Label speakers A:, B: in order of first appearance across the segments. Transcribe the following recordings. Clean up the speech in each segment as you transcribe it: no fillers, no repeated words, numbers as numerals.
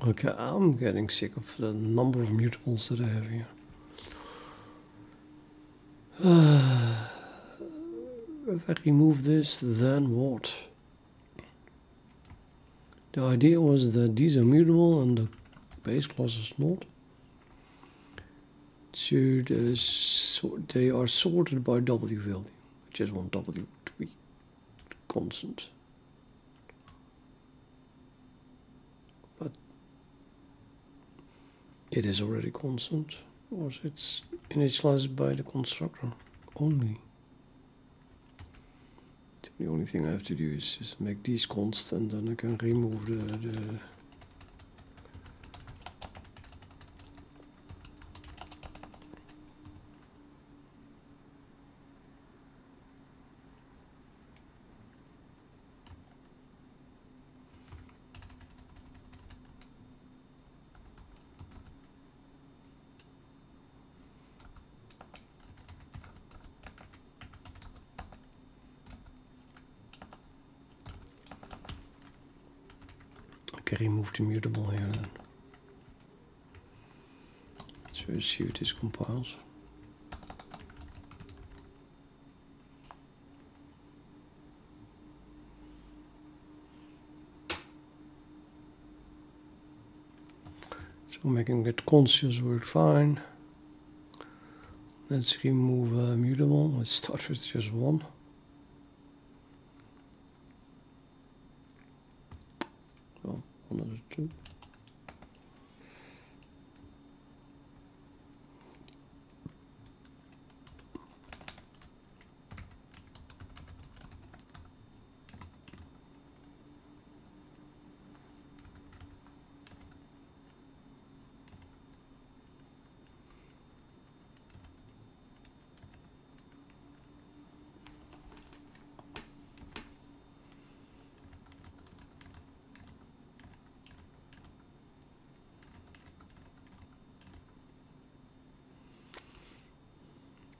A: Okay, I'm getting sick of the number of mutables that I have here. If I remove this, then what? The idea was that these are mutable and the base class is not. So they are sorted by W value. I just want W to be constant. But it is already constant, or it's initialized by the constructor only. The only thing I have to do is just make these constant, and then I can remove the remove the mutable here then. So see if this compiles. So making it conscious work fine. Let's remove mutable. Let's start with just one. Well, one of the two.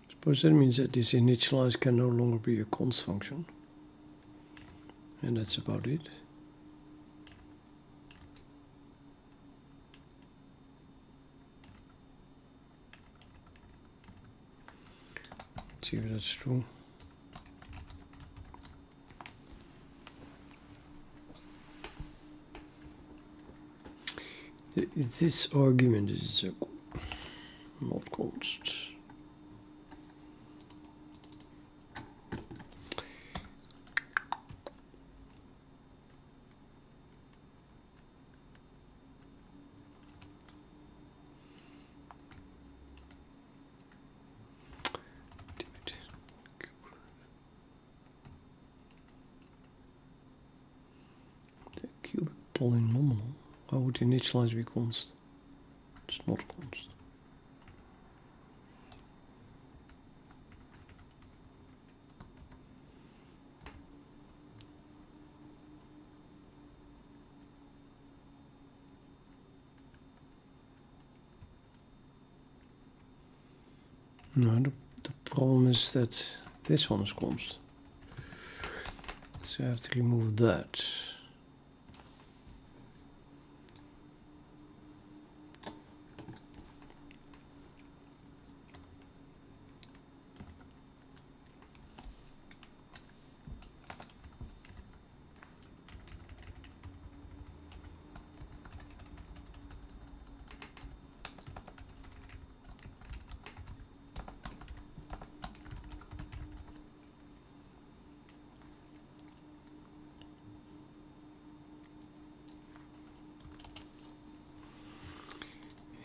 A: Suppose that means that this initialize can no longer be a const function. And that's about it. Let's see if that's true. This argument is not const. Polynomial. Why would initialize be const? It's not const. No, the problem is that this one is const. So I have to remove that.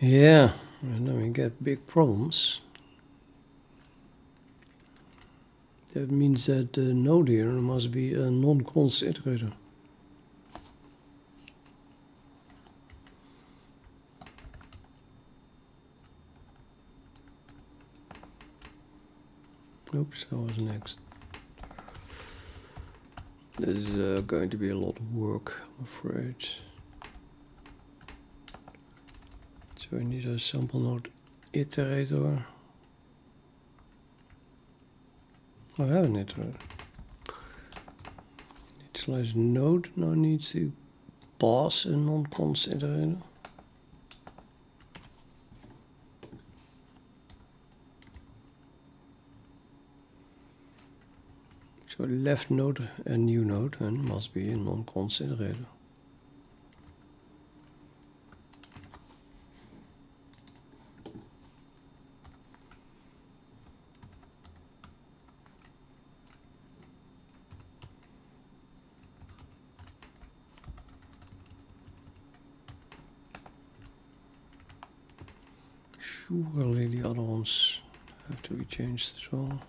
A: Yeah, and then we get big problems. That means that the node here must be a non-const iterator. Oops, that was next. This is going to be a lot of work, I'm afraid. So we need a SampleNode iterator. I have an iterator. Initialize node now needs to pass a non-const iterator. So left node and new node and must be a non-const iterator. Surely the other ones have to be changed as well.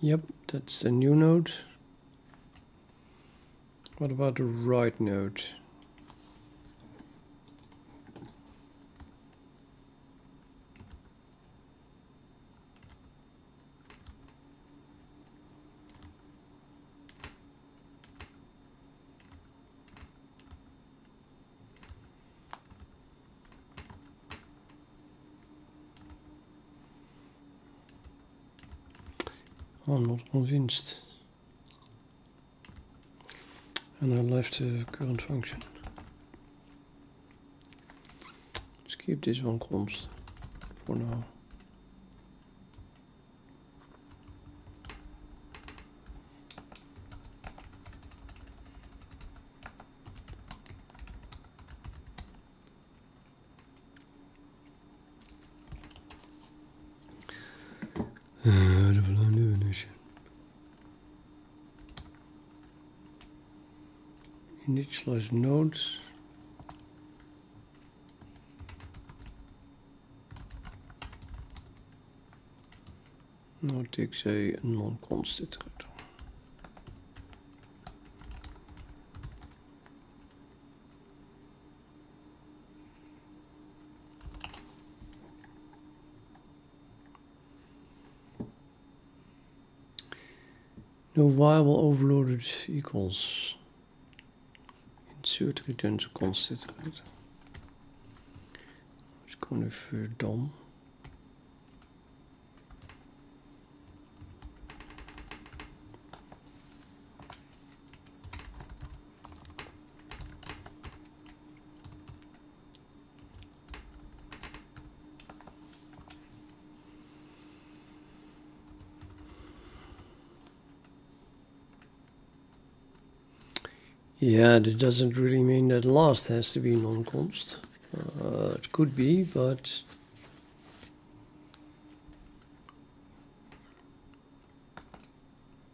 A: Yep, that's the new node. What about the right node? I'm not convinced. And I left the current function. Let's keep this one const for now. De verlangde definition. Initialize nodes. Now it takes a non-const iterator. No viable overloaded equals. Insert returns a const iterator. It's going to done. Yeah, that doesn't really mean that last has to be non-const. It could be, but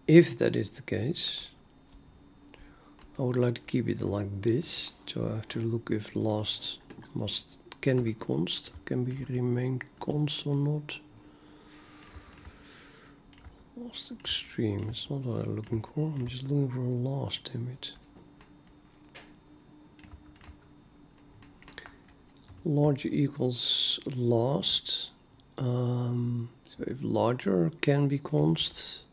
A: if that is the case, I would like to keep it like this. So I have to look if last can be const, can be remain const or not. LocalExtreme, it's not what I'm looking for. I'm just looking for a last image. Larger equals last. So if larger can be const,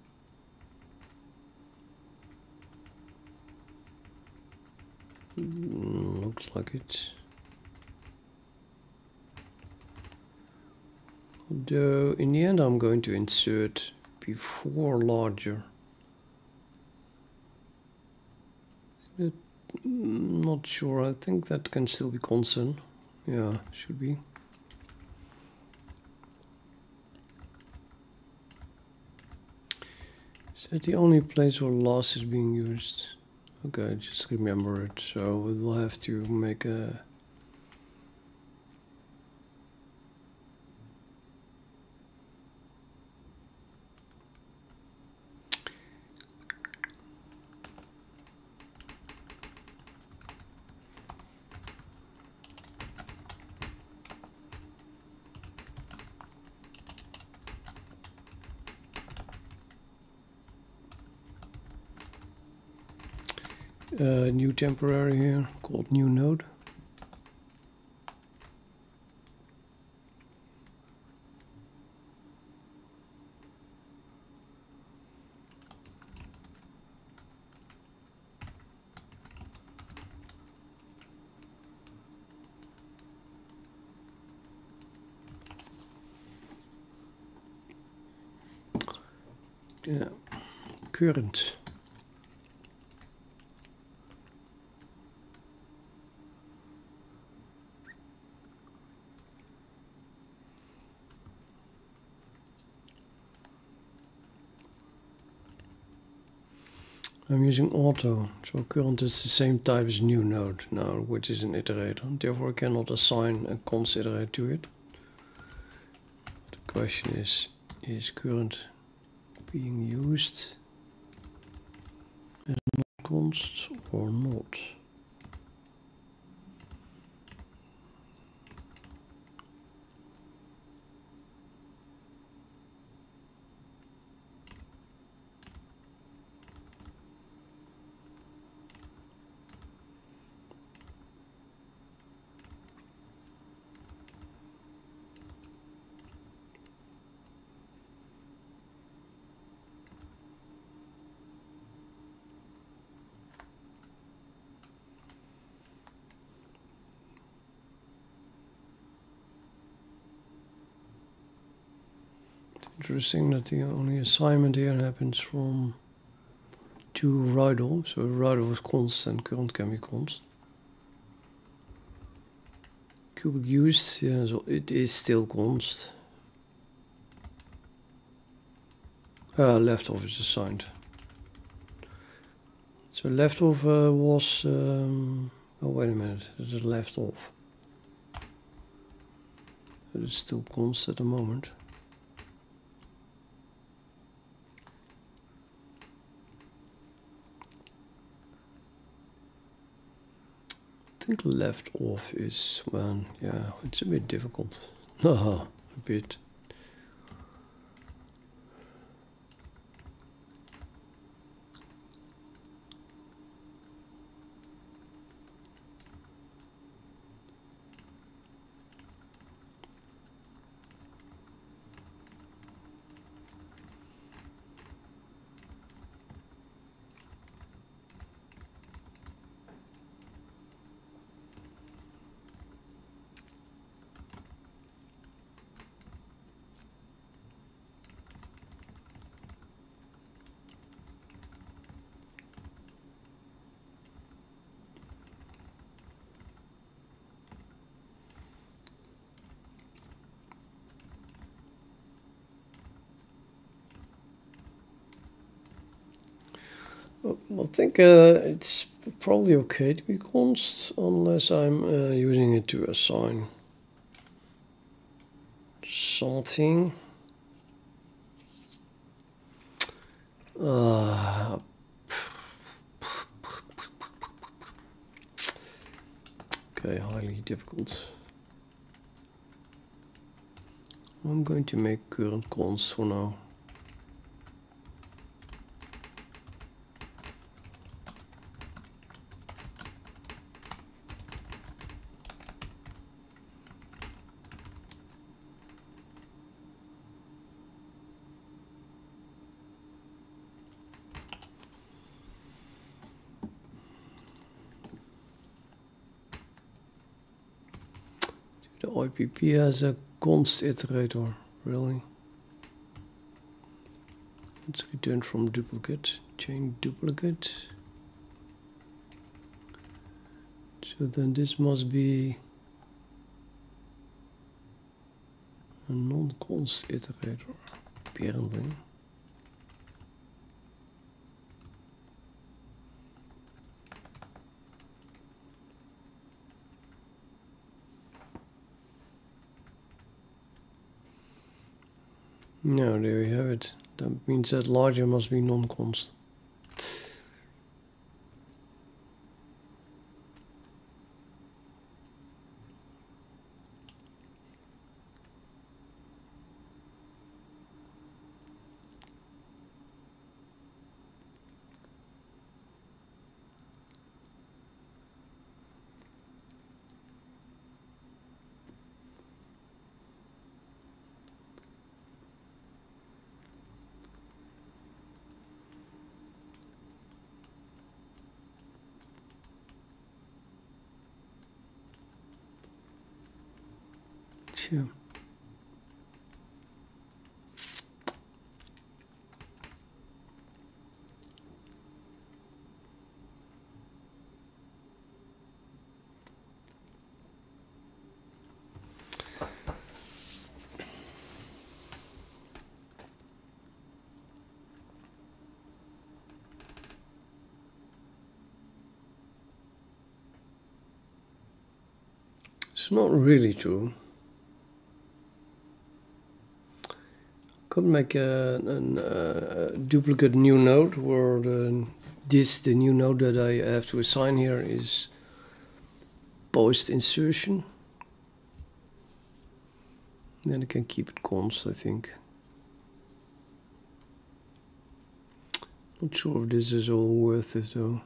A: looks like it. Although in the end I'm going to insert before larger. Not sure. I think that can still be constant. Yeah, should be. Is that the only place where last is being used? Okay, just remember it. So we'll have to make a new temporary here called new node. Yeah, current. I'm using auto, so current is the same type as new node now, which is an iterator. Therefore, I cannot assign a const iterator to it. The question is current being used as not const or not? Interesting that the only assignment here happens from to write-off, so write-off is const and current can be const. Cubic used, yeah, so it is still const. Left-off is assigned. So left-off was, oh wait a minute, it is left-off. It is still const at the moment. I think left off is when, yeah, it's a bit difficult. Haha, a bit. I think it's probably okay to be const unless I'm using it to assign something. Okay, highly difficult. I'm going to make current const for now. The IPP has a const iterator, really. Let's return from duplicate, chain duplicate. So then this must be a non-const iterator, apparently. No, there you have it. That means that larger must be non-const. Sure. It's not really true. Could make a duplicate new node where the new node that I have to assign here is post insertion. Then I can keep it const, I think. Not sure if this is all worth it though.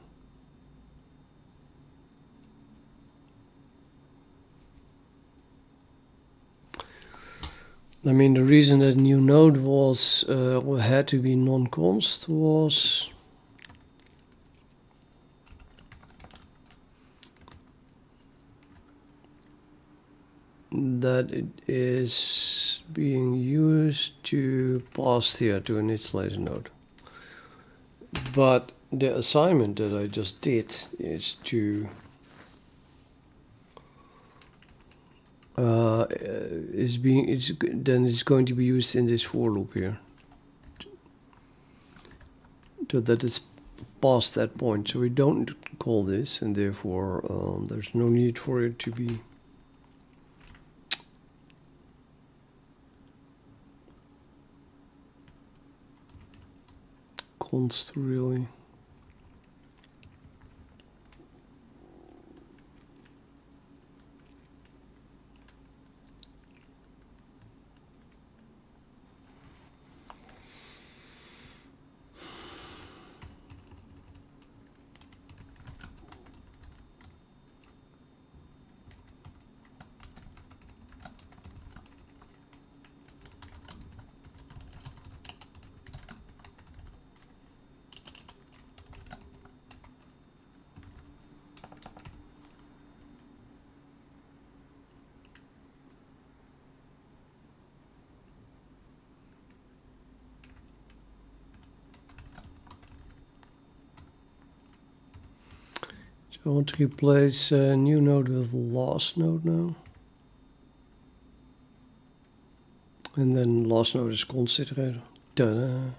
A: I mean, the reason that new node was had to be non-const was that it is being used to pass here to an installation node. But the assignment that I just did is to then it's going to be used in this for loop here, so that it's past that point. So we don't call this, and therefore there's no need for it to be const really. I want to replace a new node with last node now. And then last node is const iterator. Ta-da!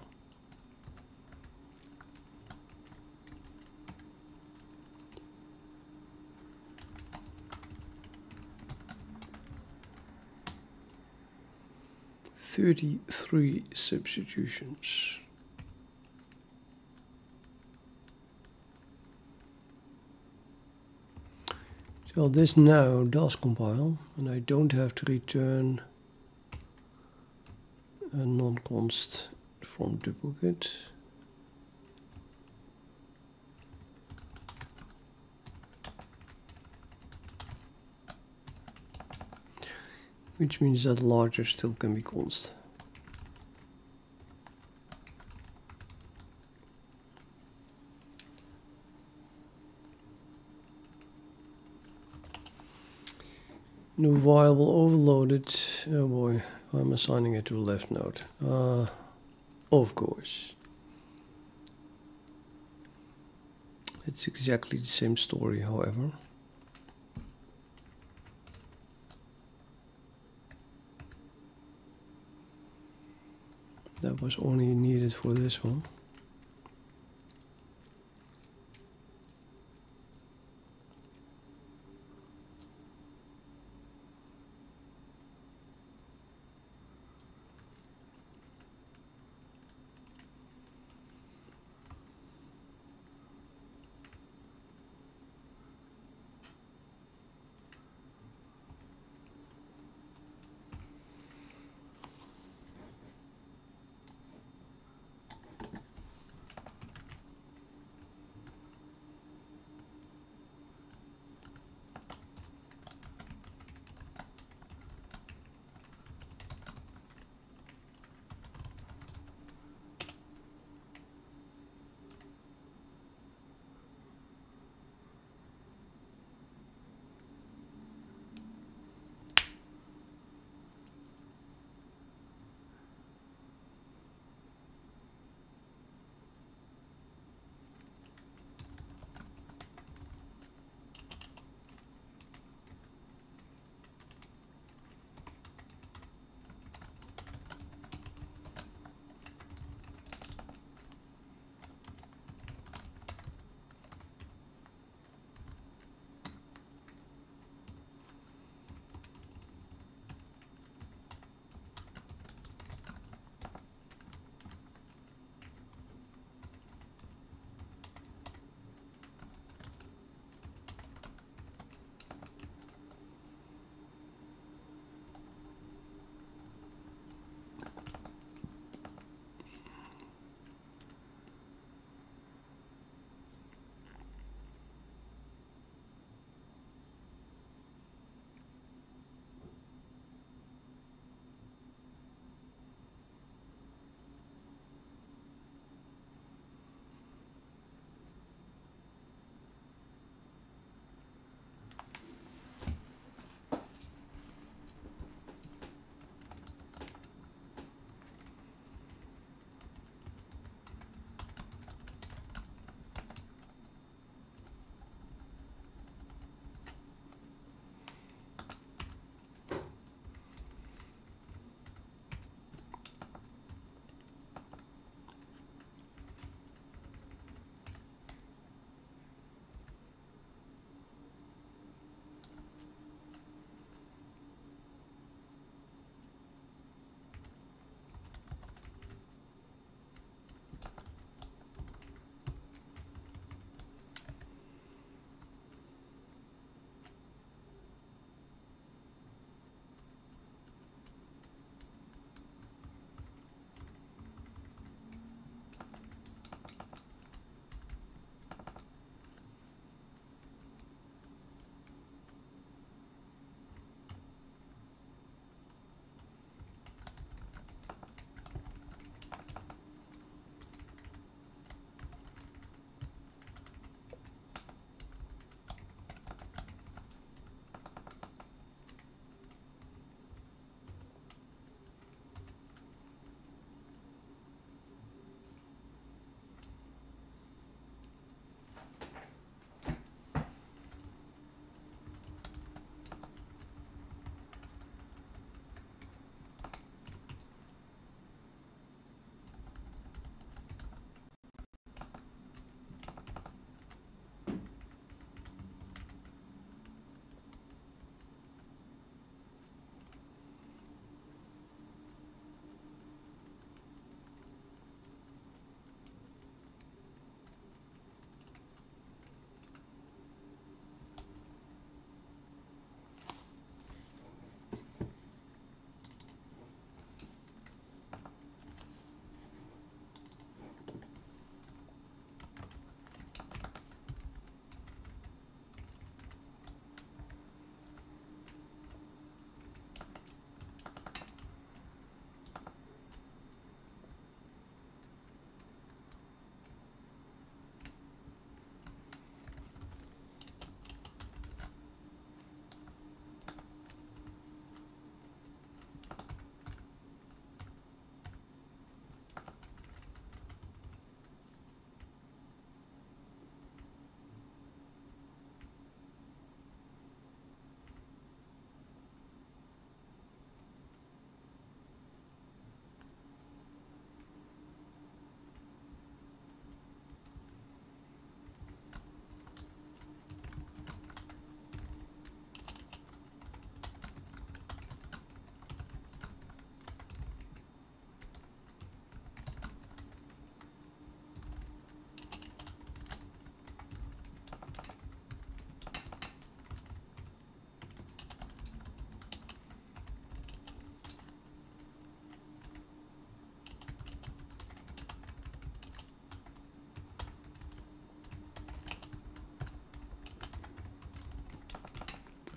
A: "33 substitutions." So this now does compile, and I don't have to return a non-const from duplicate. Which means that larger still can be const. New variable overloaded. Oh boy, I'm assigning it to a left node. Of course. It's exactly the same story, however. That was only needed for this one.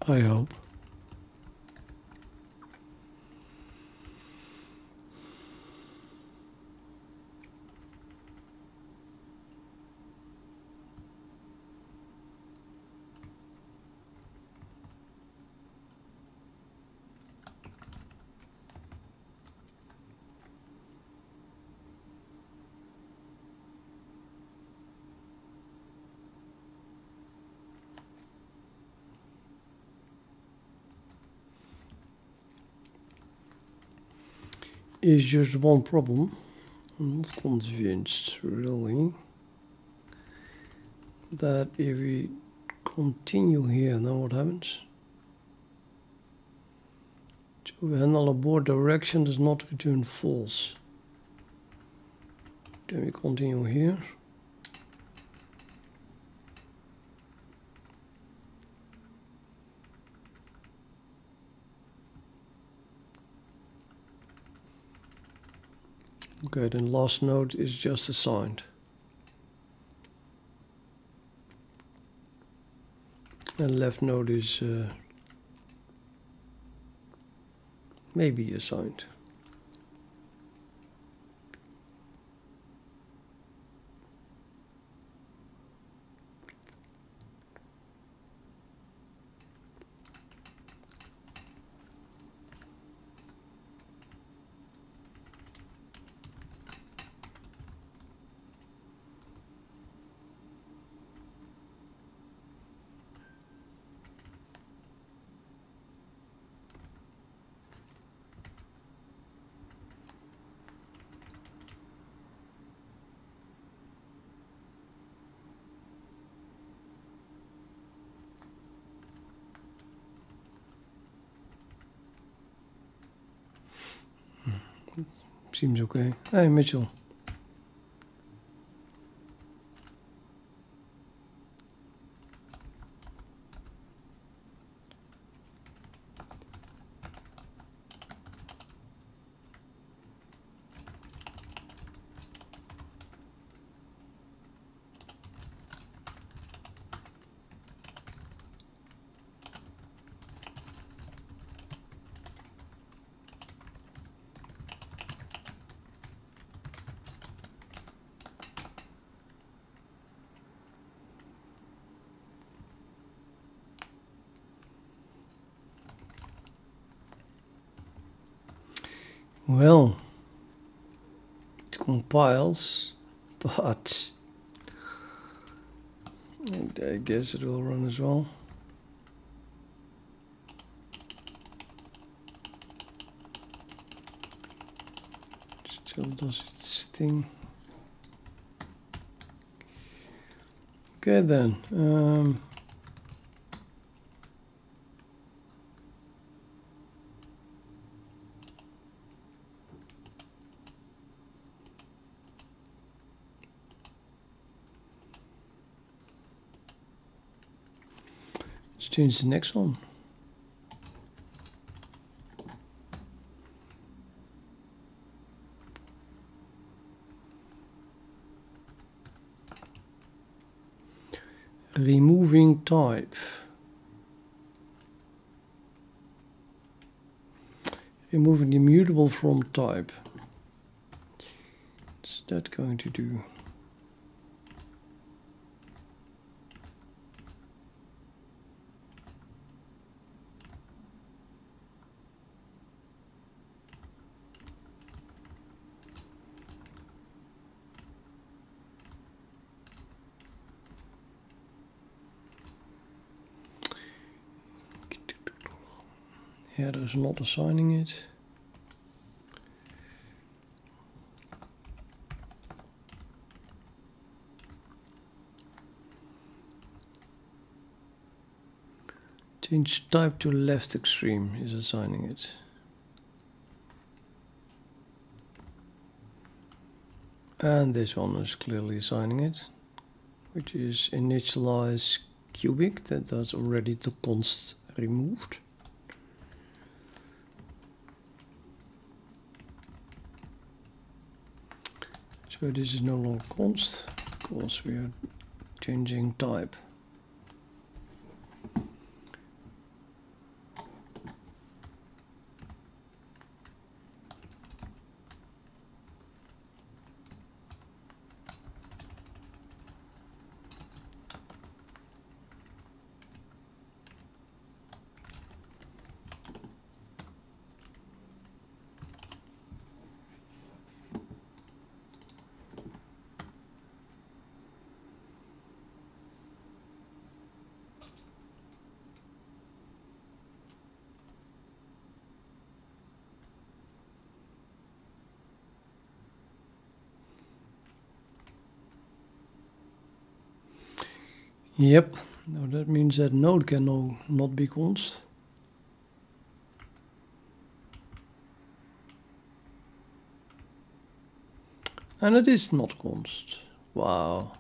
A: I hope. Is just one problem. I'm not convinced really that if we continue here, now what happens? To handle abort direction does not return false. Then we continue here. Okay, then last node is just assigned. And left node is maybe assigned. Seems okay. Hey, Mitchell. Well, it compiles, but I guess it will run as well. Still does its thing. Okay then. Let's change the next one. Removing type. Removing the immutable from type. What's that going to do? Header's not assigning it. Change type to left extreme is assigning it. And this one is clearly assigning it, which is initialize cubic. That does already the const removed. So this is no longer const because we are changing type. Yep, now that means that node can not be const. And it is not const. Wow,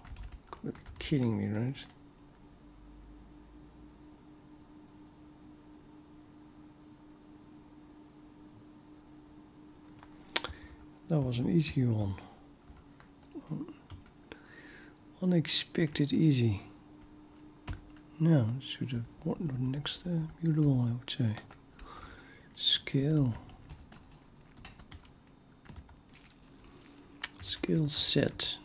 A: you're kidding me, right? That was an easy one. Unexpected easy. Now, should have what next mutable, I would say. Scale. Scale set.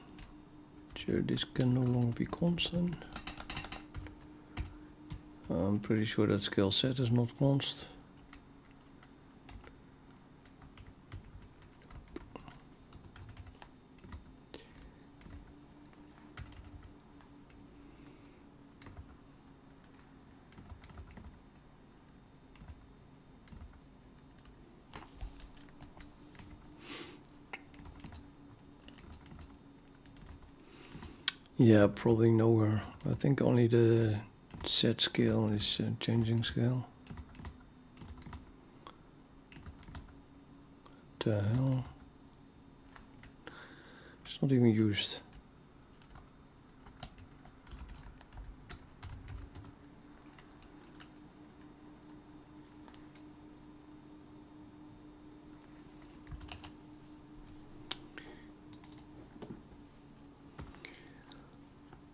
A: Sure, this can no longer be constant. I'm pretty sure that scale set is not const. Yeah, probably nowhere. I think only the set scale is changing scale. What the hell? It's not even used.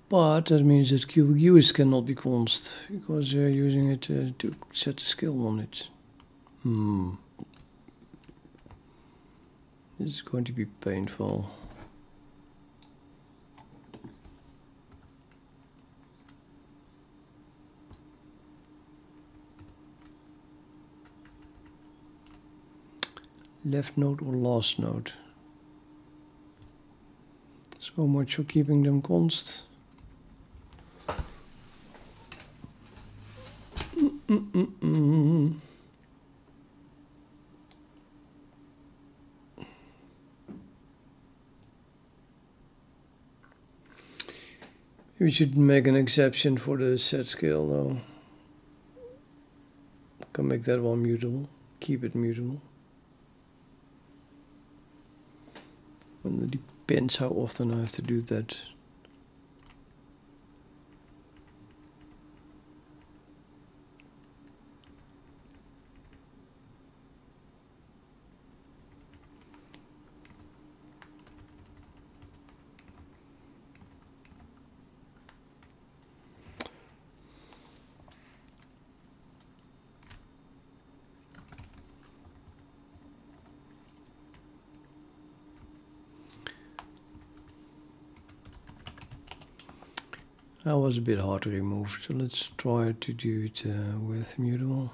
A: But that means that cubic use cannot be const because they're using it to set the scale on it. This is going to be painful. Left node or last node. So much for keeping them const. We should make an exception for the set scale though. Can make that one mutable. Keep it mutable. And it depends how often I have to do that. That was a bit hard to remove, so let's try to do it with mutable.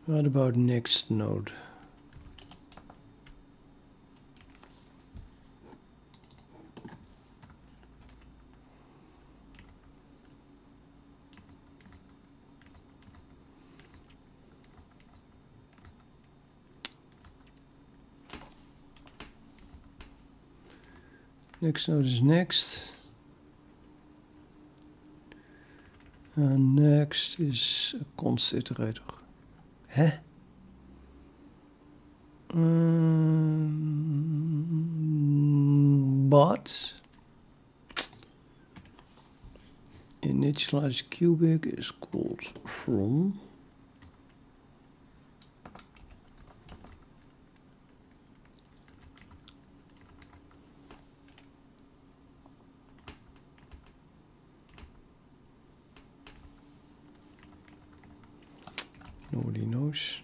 A: What about next node? Next node is next. And next is a const iterator. Huh? But initialize cubic is called from. Nobody knows.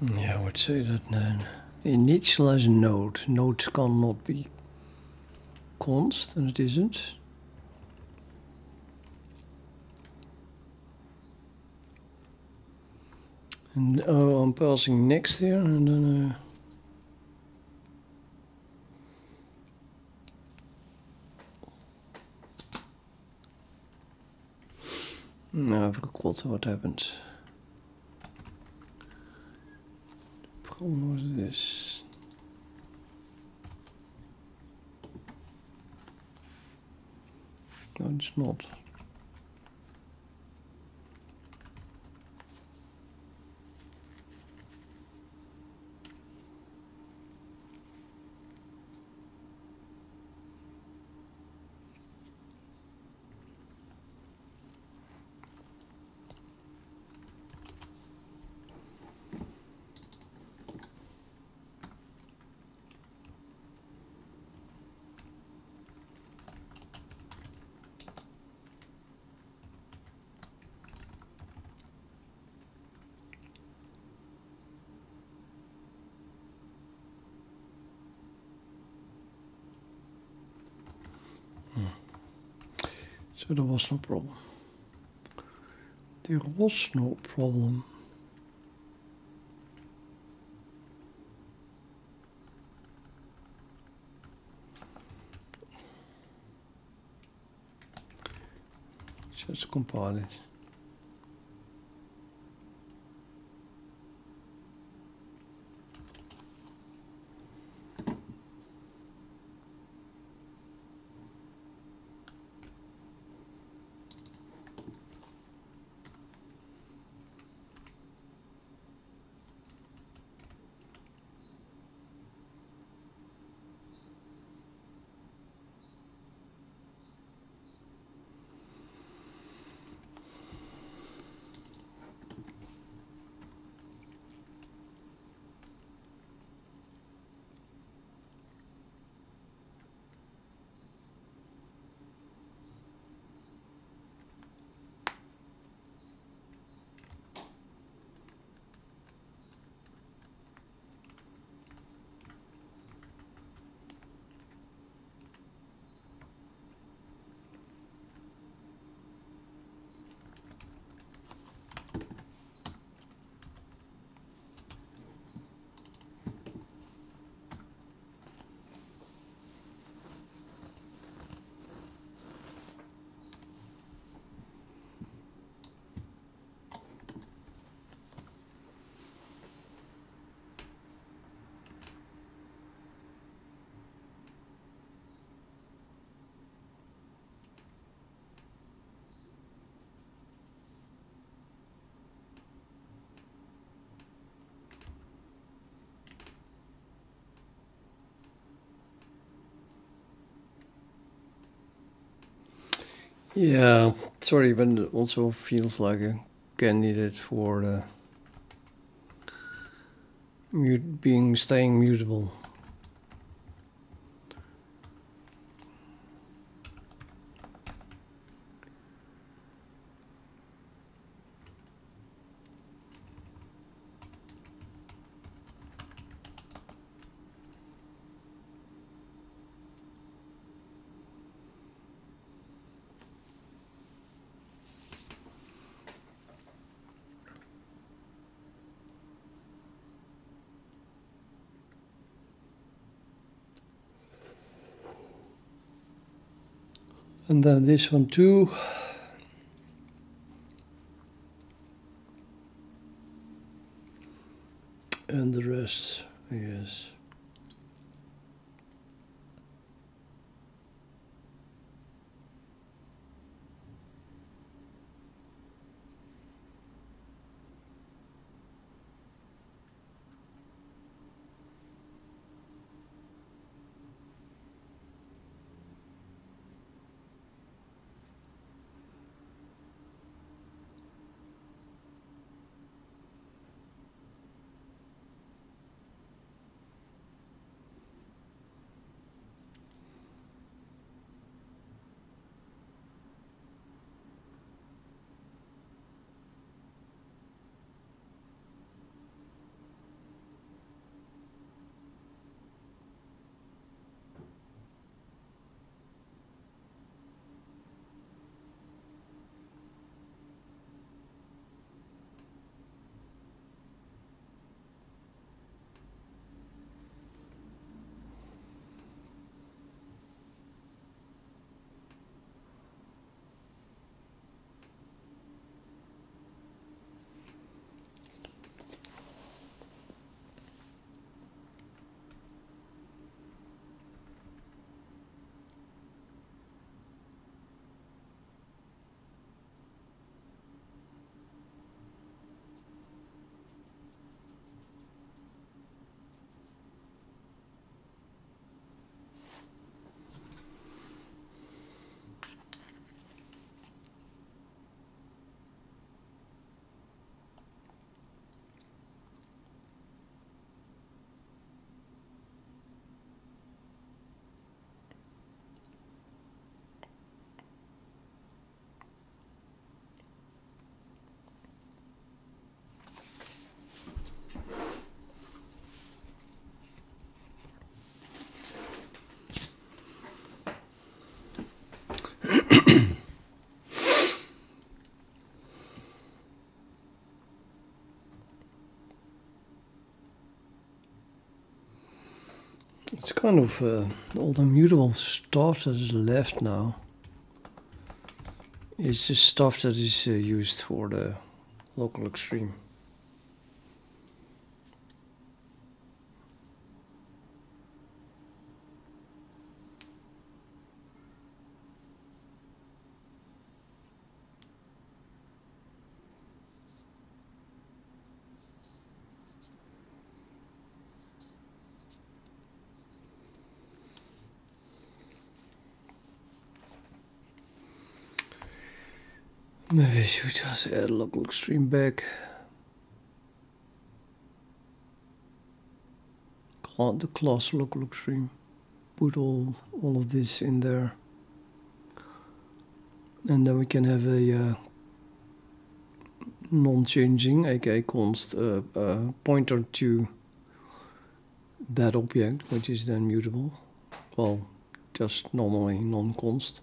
A: Yeah, I would say that then. Initialize a node. Node cannot be const, and it isn't. And I'm passing next here, and then no, I've recalled what happened. The problem was this. No, it's not. So there was no problem. There was no problem. Let's compile it. Yeah, sorry, but it also feels like a candidate for the staying mutable. And then this one too. And the rest, yes. It's kind of all the mutable stuff that is left now. It's just stuff that is used for the local extreme. Maybe I should just add local extreme back. The class local extreme. Put all of this in there. And then we can have a non-changing, aka const, pointer to that object, which is then mutable. Well, just normally non-const.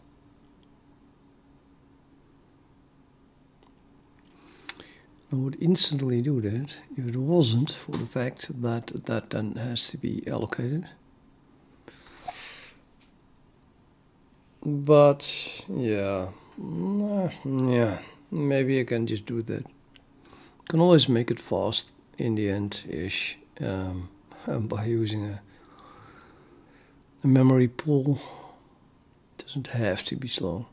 A: I would instantly do that if it wasn't for the fact that that then has to be allocated. But yeah, maybe I can just do that. Can always make it fast in the end-ish by using a memory pool. It doesn't have to be slow.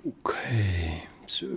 A: Okay, so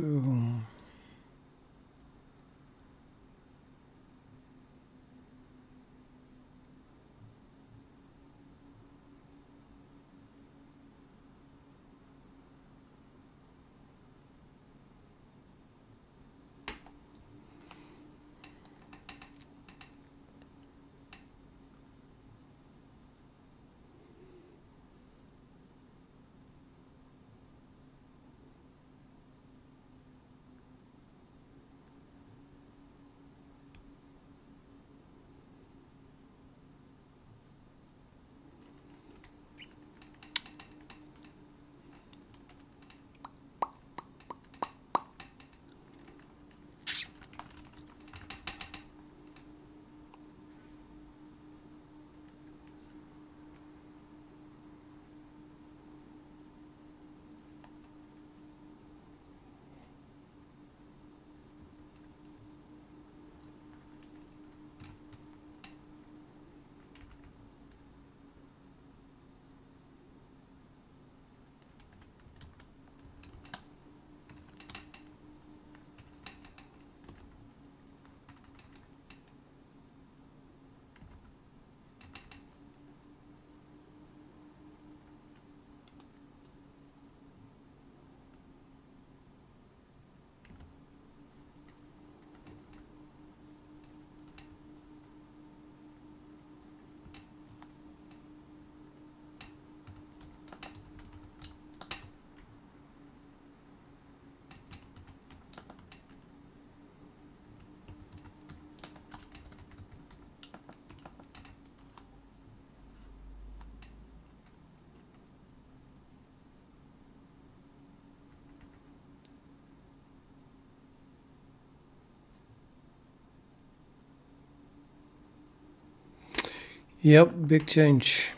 A: Yep, big change.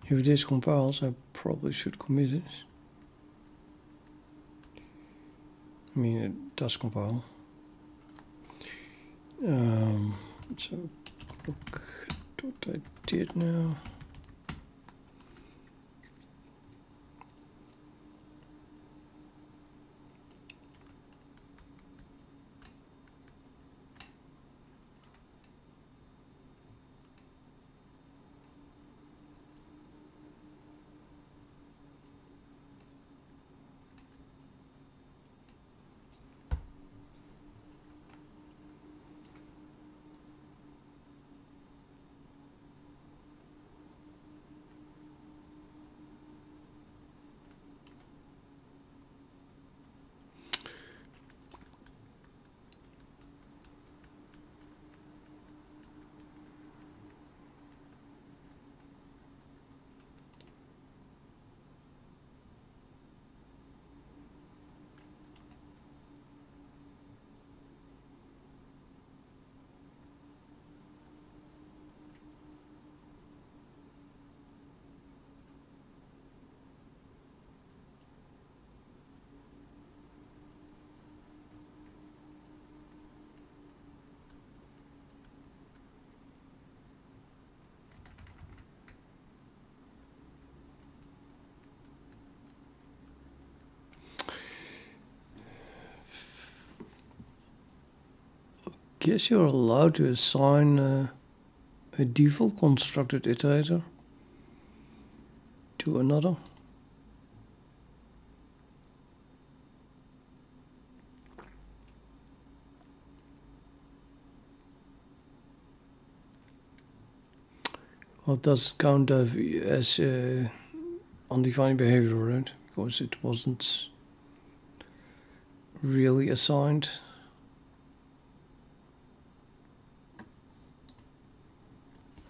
A: If this compiles, I probably should commit it. I mean, it does compile. So look at what I did now. Guess you're allowed to assign a default constructed iterator to another. Well, it does count as undefined behavior, right? Because it wasn't really assigned.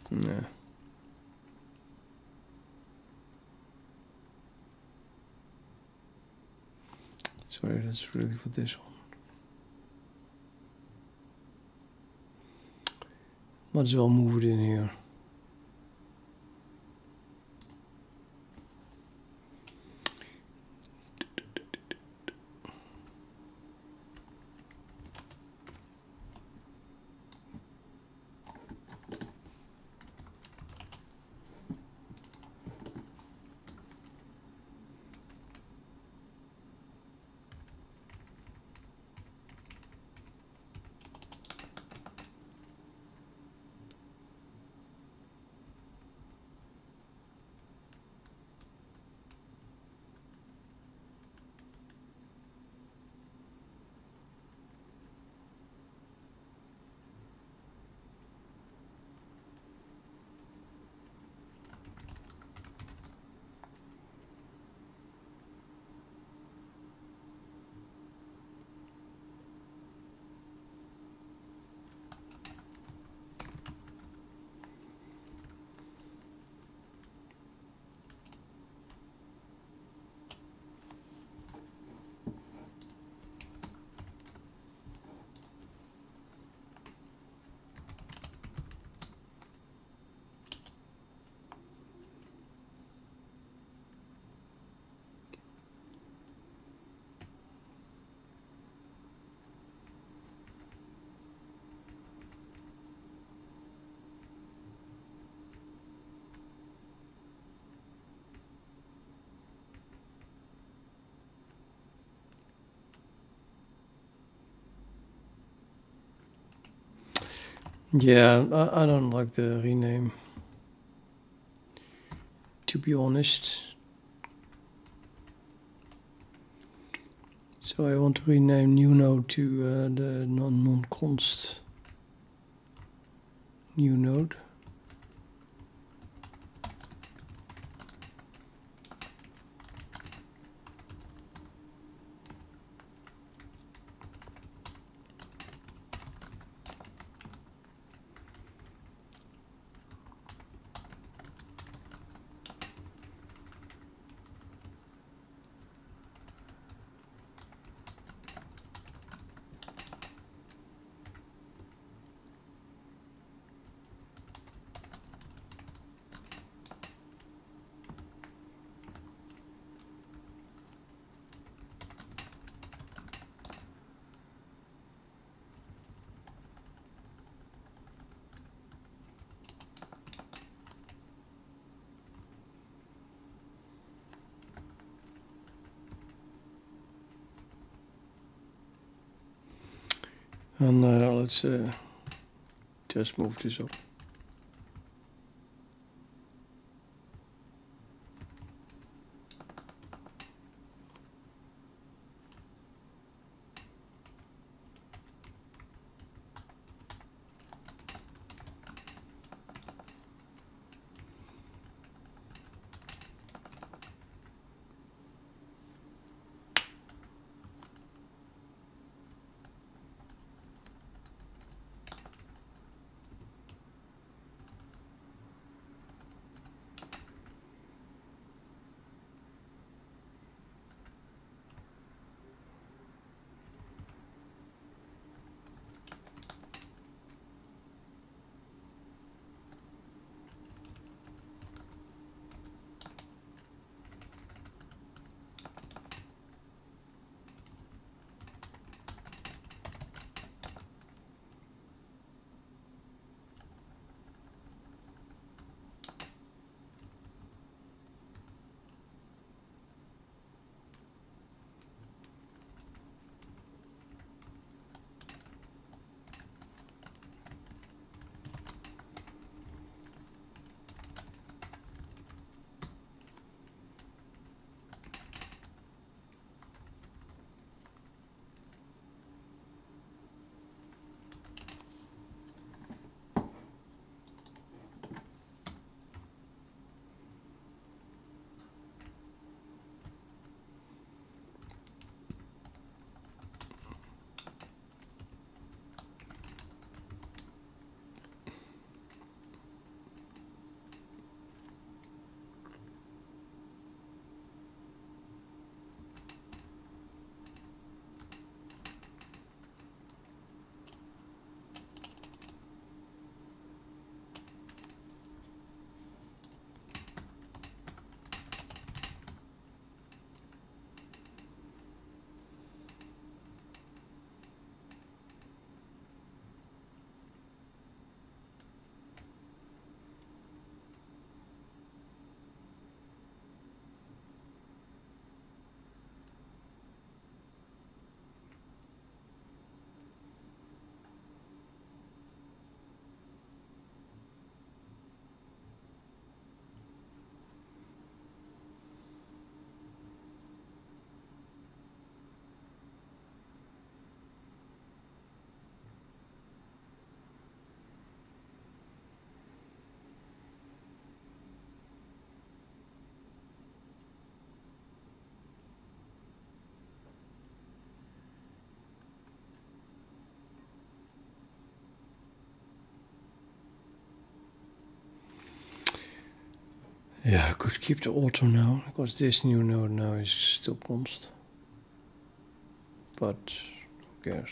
A: Yeah. Sorry, that's really for this one. Might as well move it in here. Yeah, I don't like the rename, to be honest. So I want to rename new node to the non-const new node. And let's just move this up. Yeah, I could keep the auto now, because this new node now is still const. But who cares?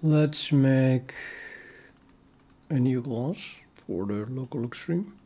A: Let's make a new class for the local extreme.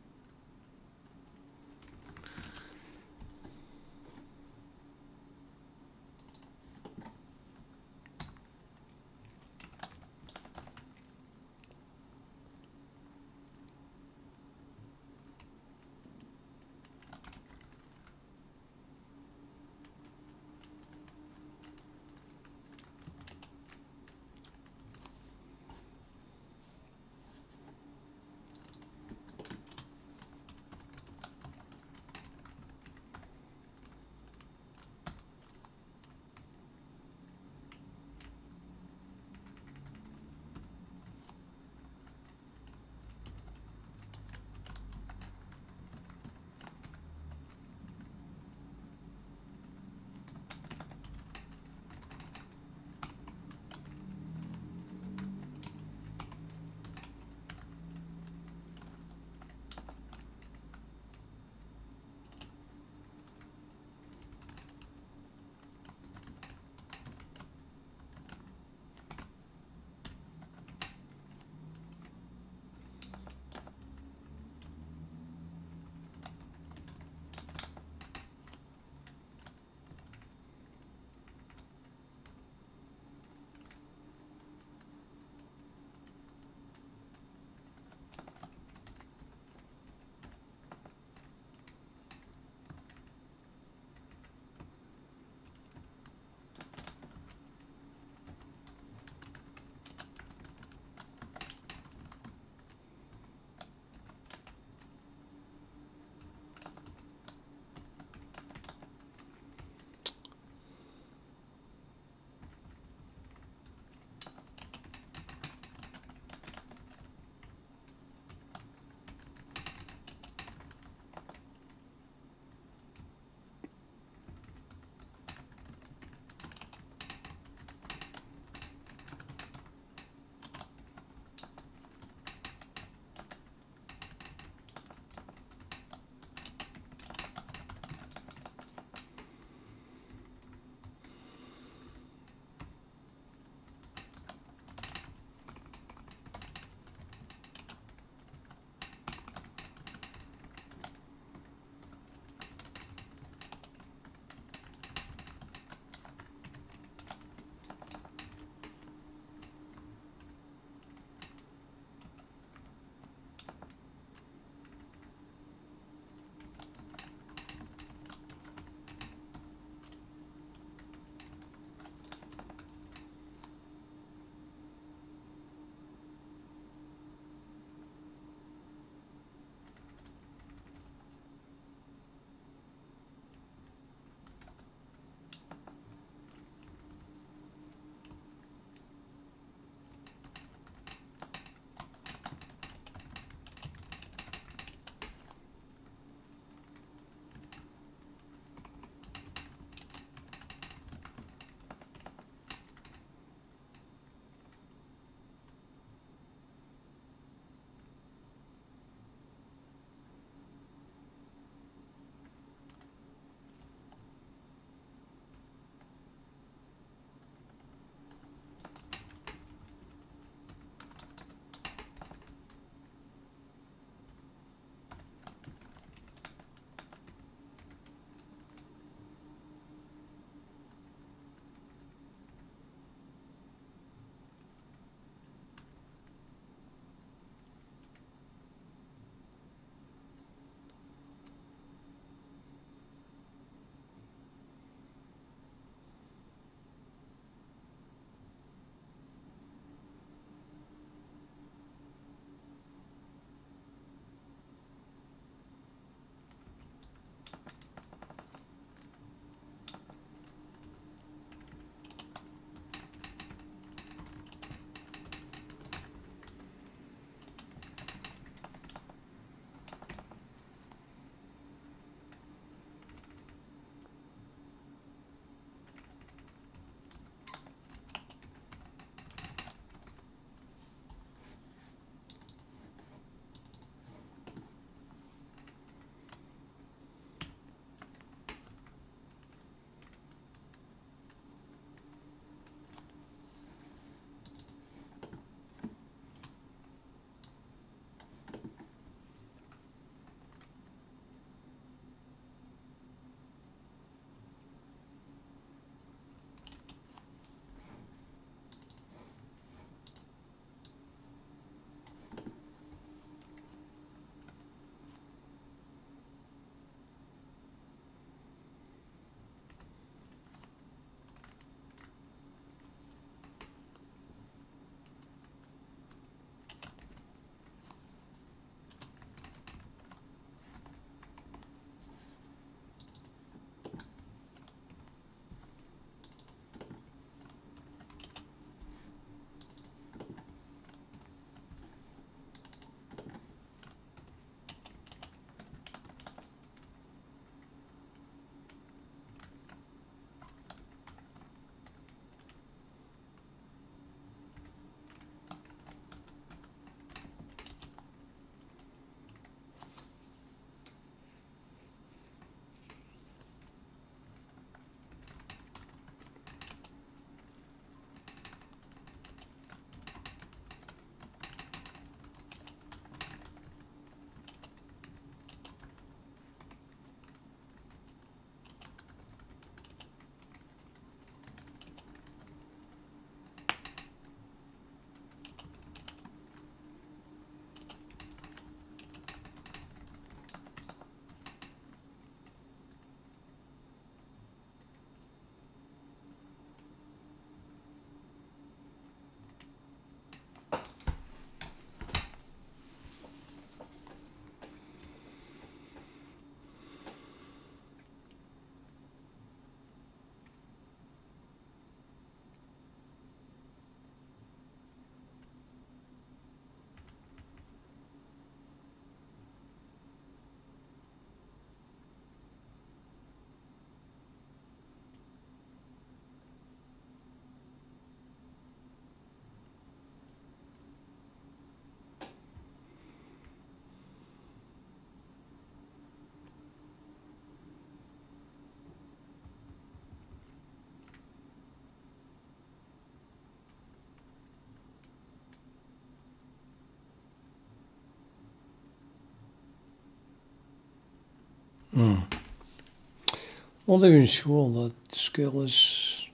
A: Not even sure that the scale is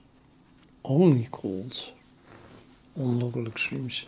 A: only called on local extremes.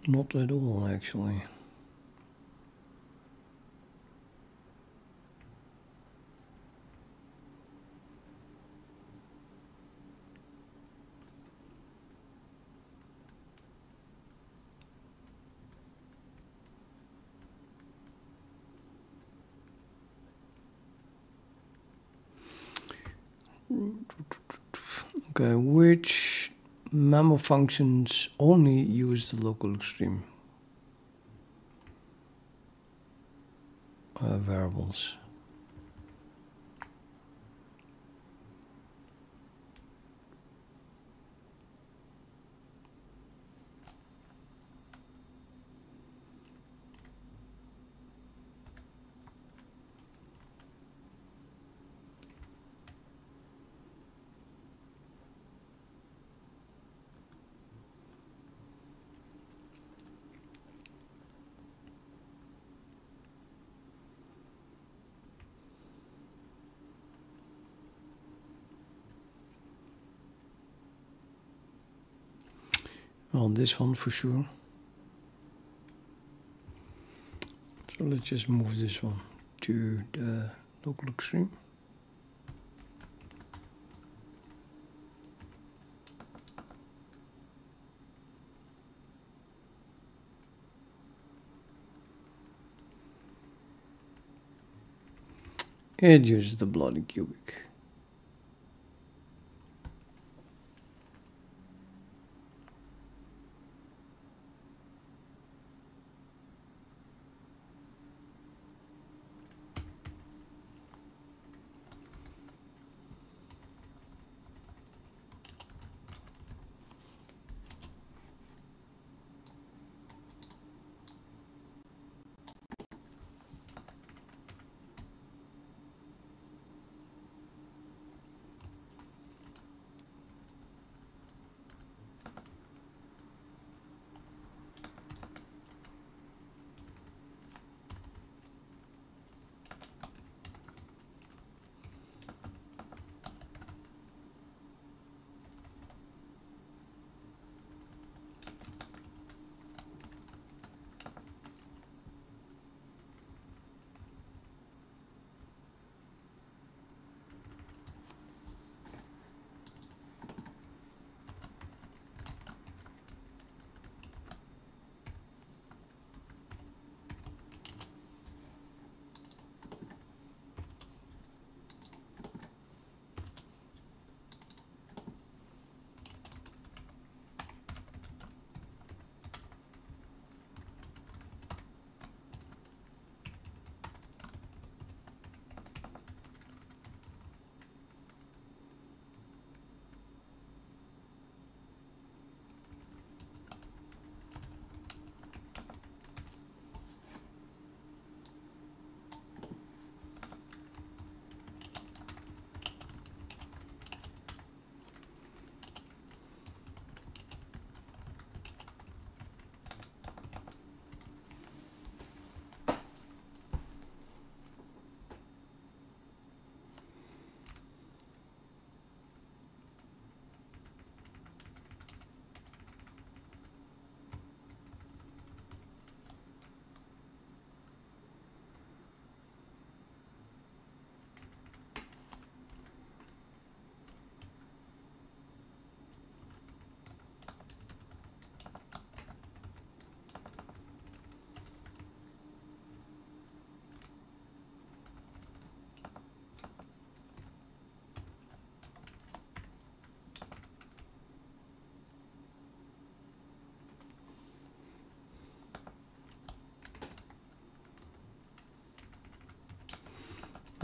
A: Not at all, actually. Okay, which member functions only use the local extreme variables? Well, this one for sure. So let's just move this one to the local extreme. It uses the bloody cubic.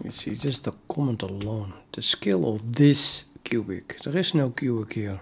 A: You see, just the comment alone. The scale of this cubic. There is no cubic here.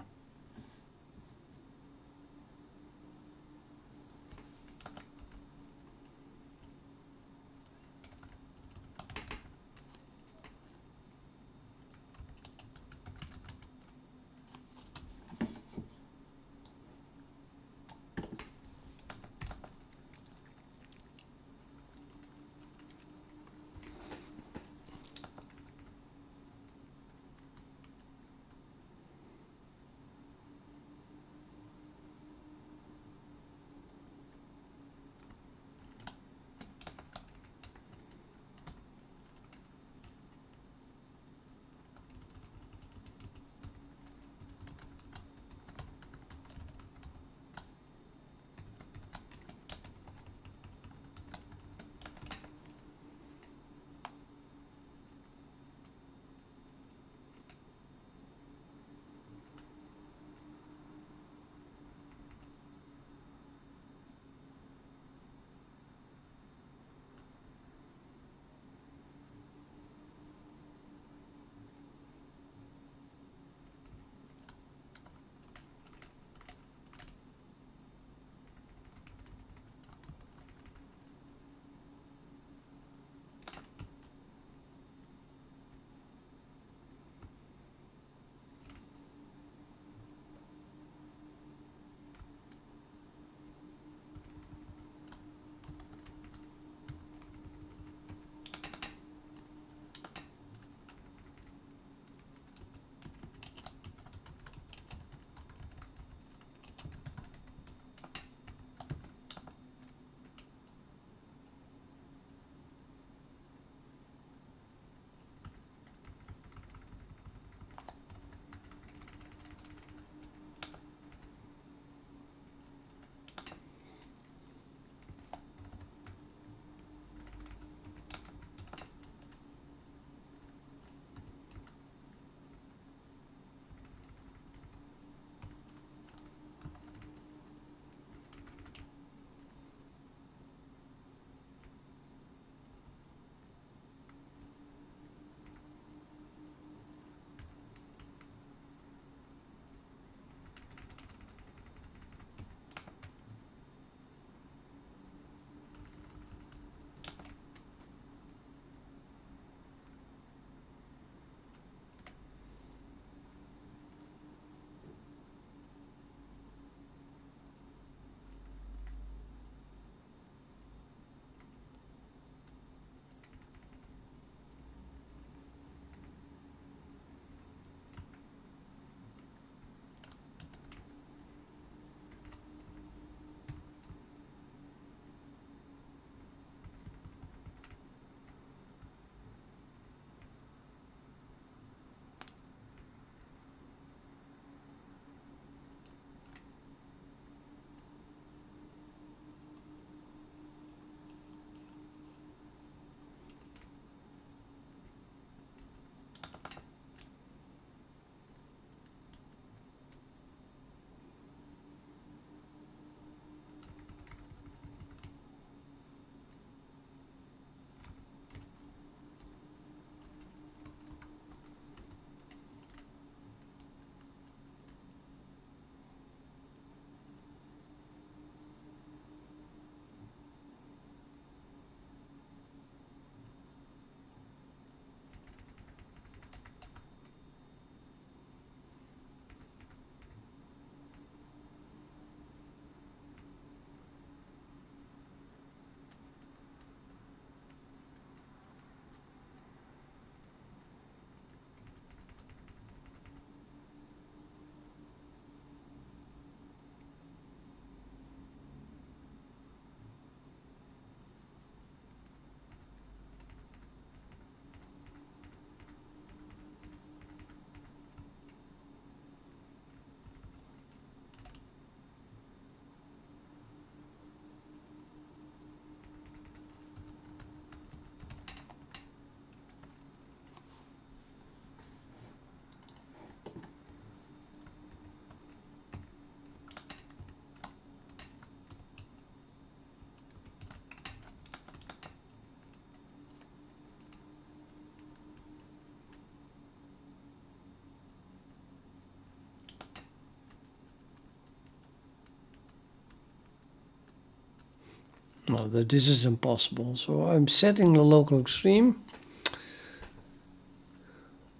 A: No, this is impossible. So I'm setting the local extreme,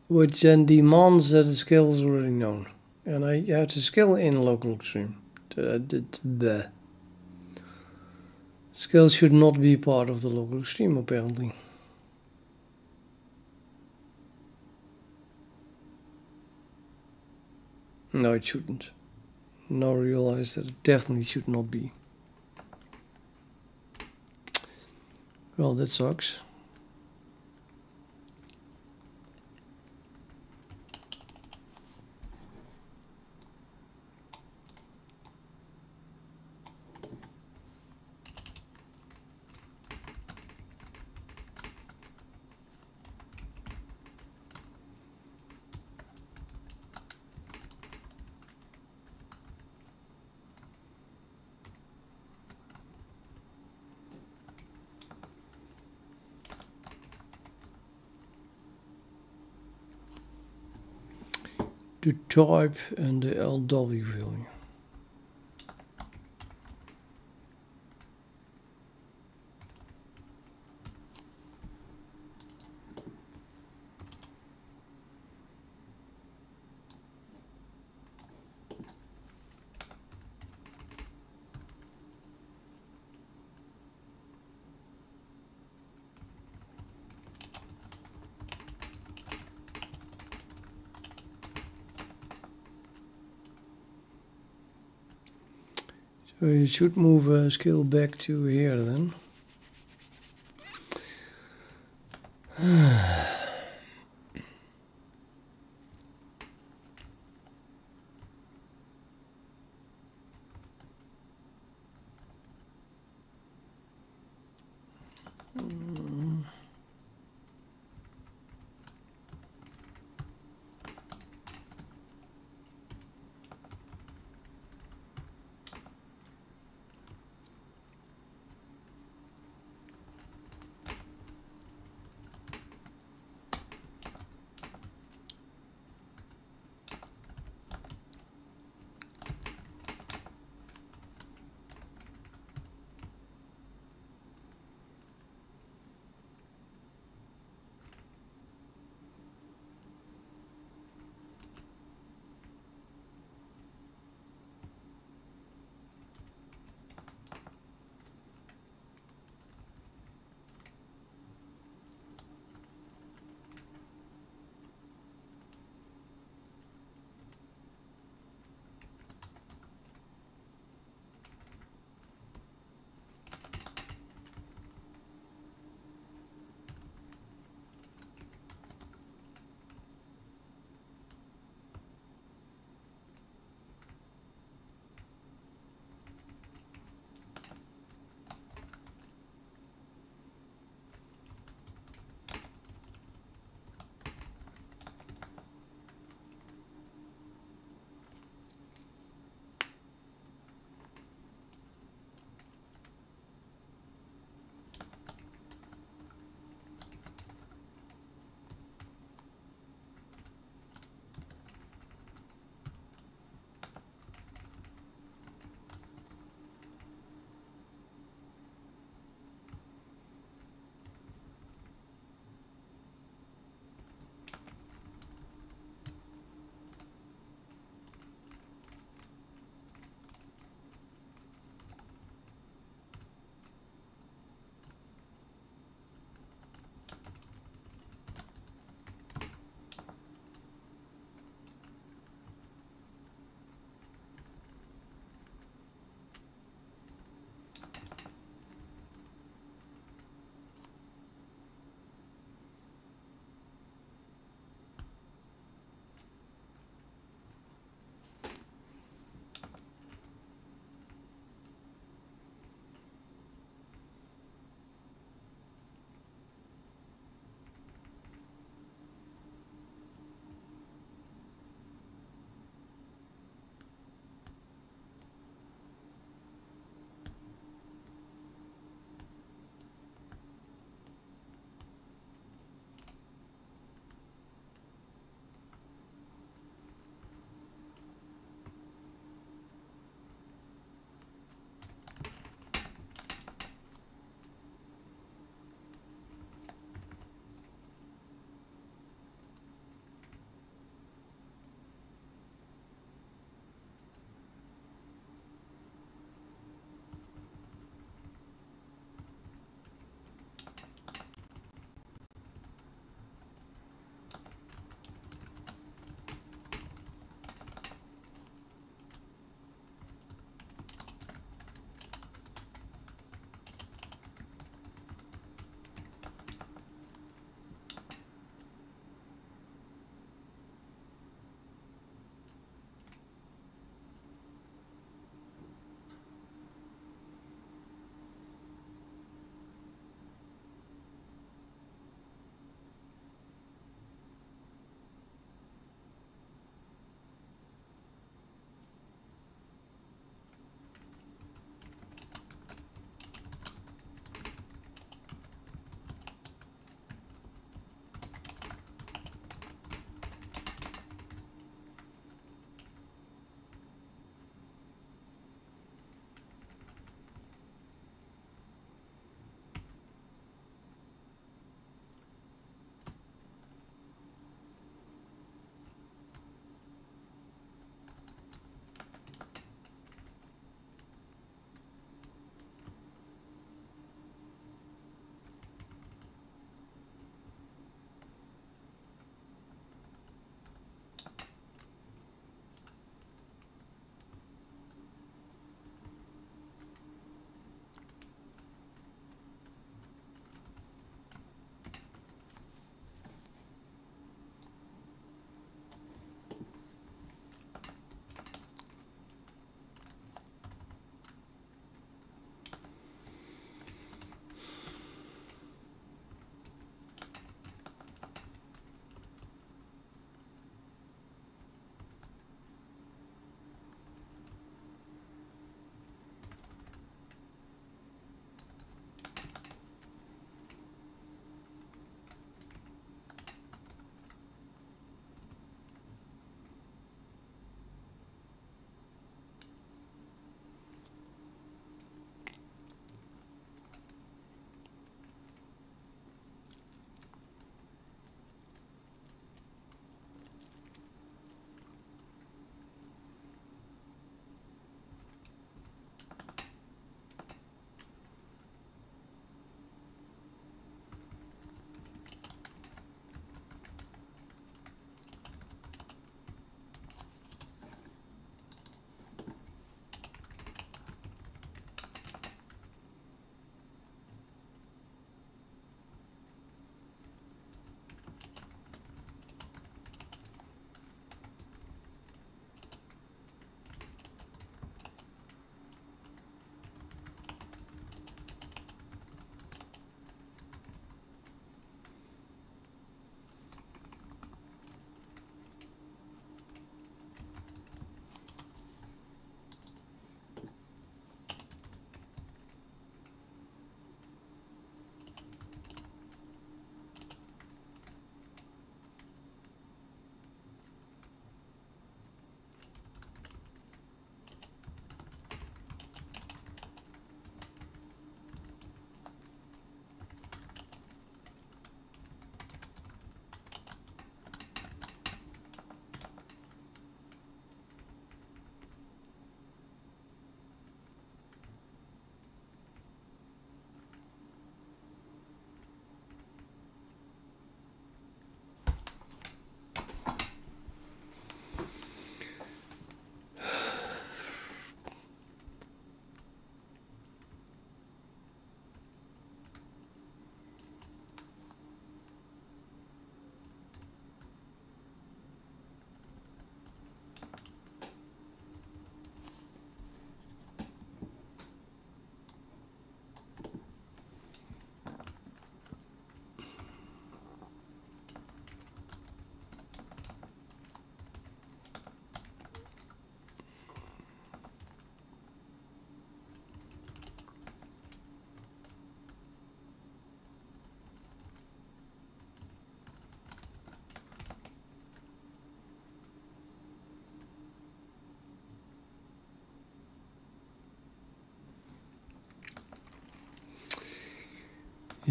A: which then demands that the scale is already known. And I have to scale in local extreme. The scale should not be part of the local extreme, apparently. No, it shouldn't. Now I realize that it definitely should not be. Well, that sucks. The type and the LW value. So you should move a scale back to here then.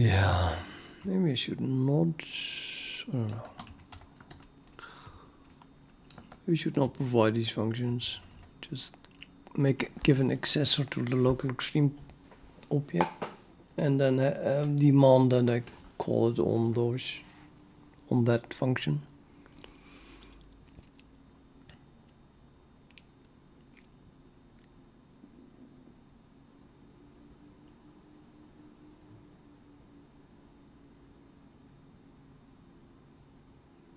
A: Yeah, maybe I should not. I don't know. We should not provide these functions. Just give an accessor to the LocalExtreme object, and then demand that I call it on that function.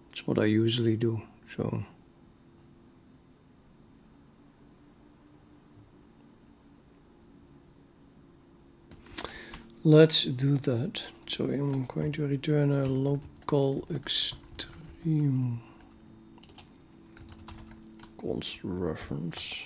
A: That's what I usually do. So let's do that. So I'm going to return a LocalExtreme const reference.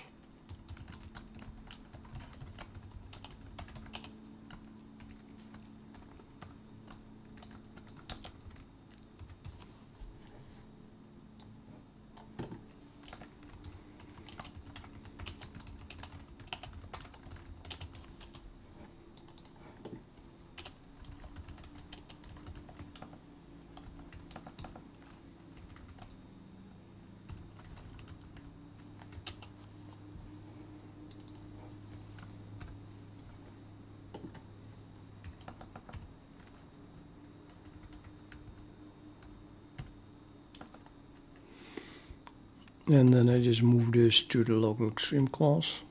A: And then I just move this to the LocalExtreme class.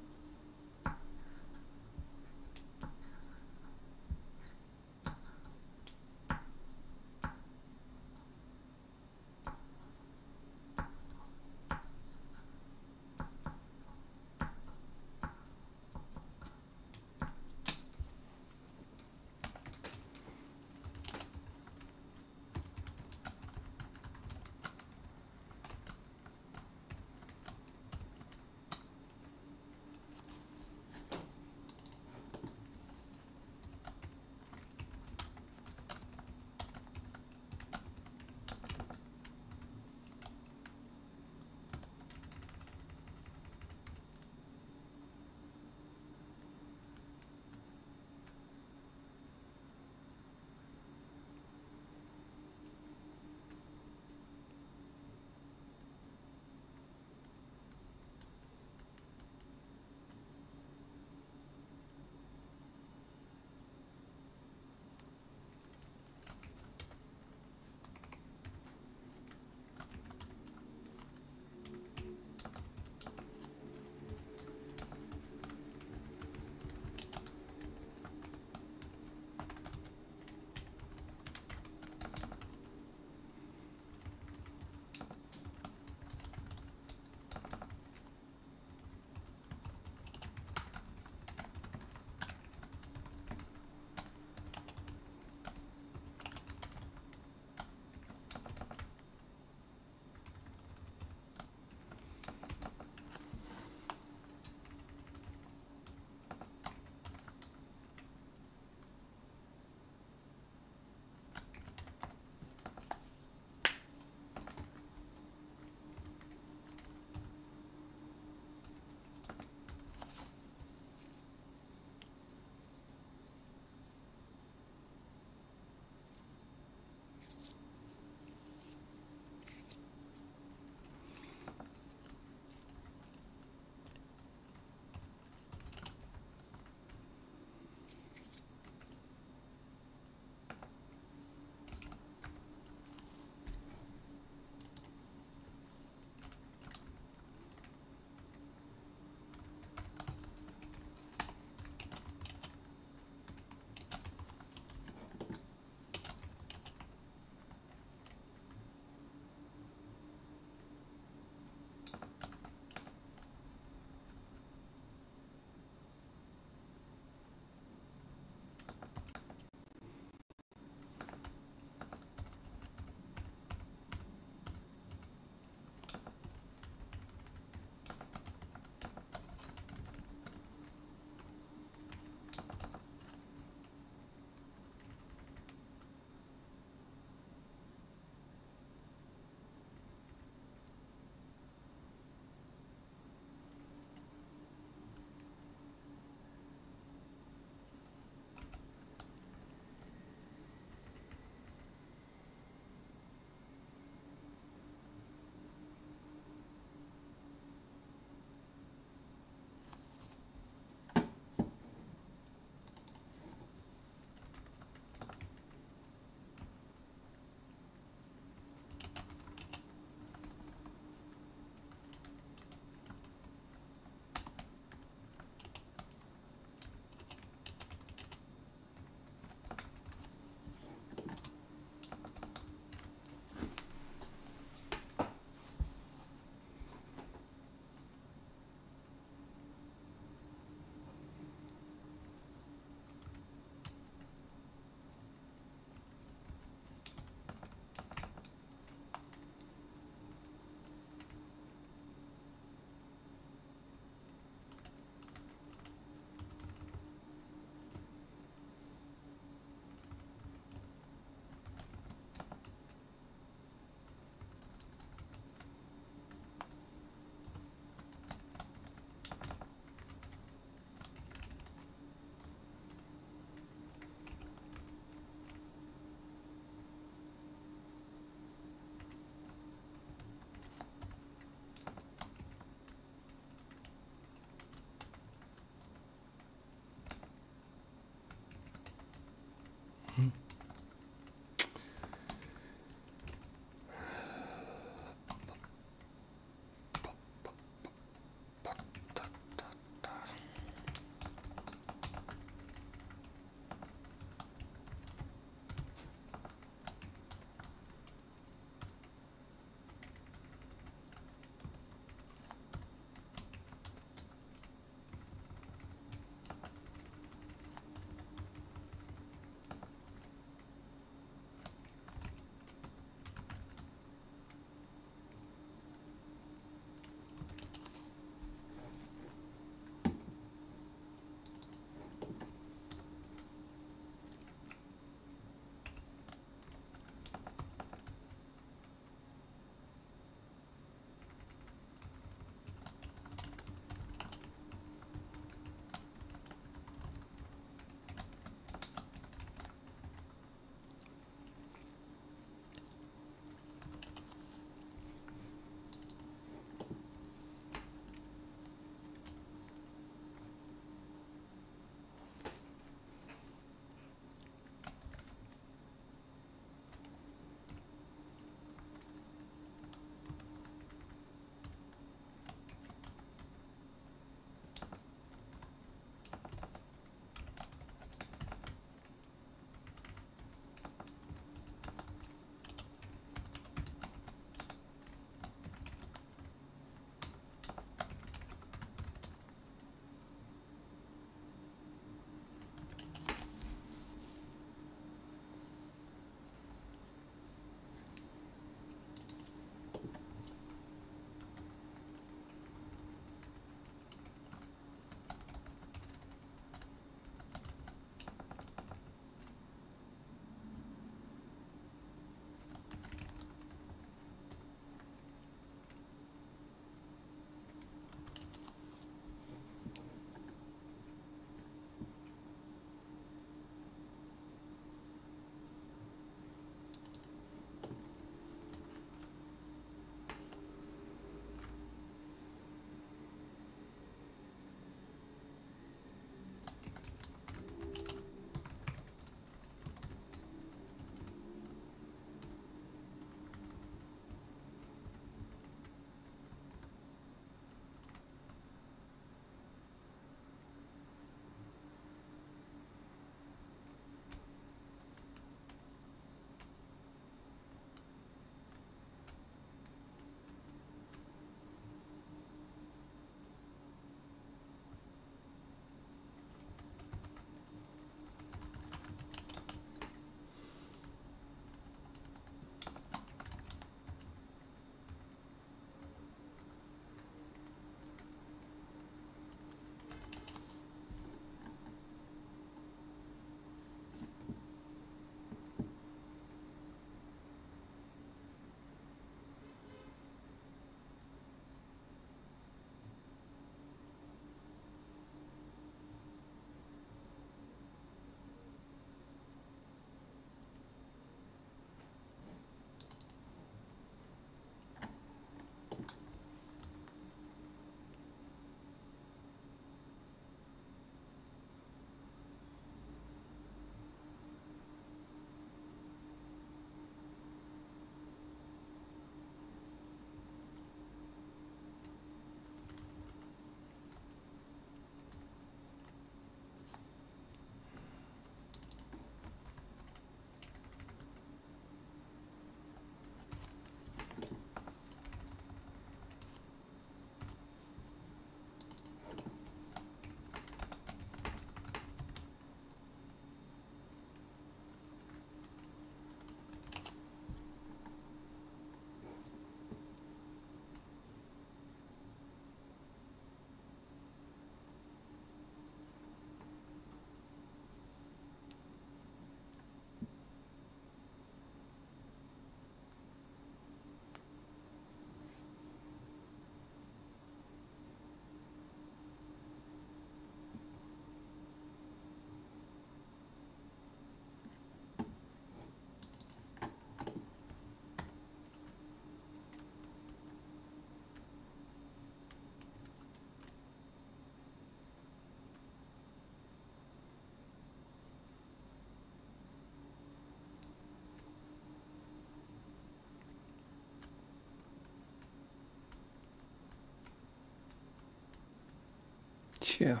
A: Sure.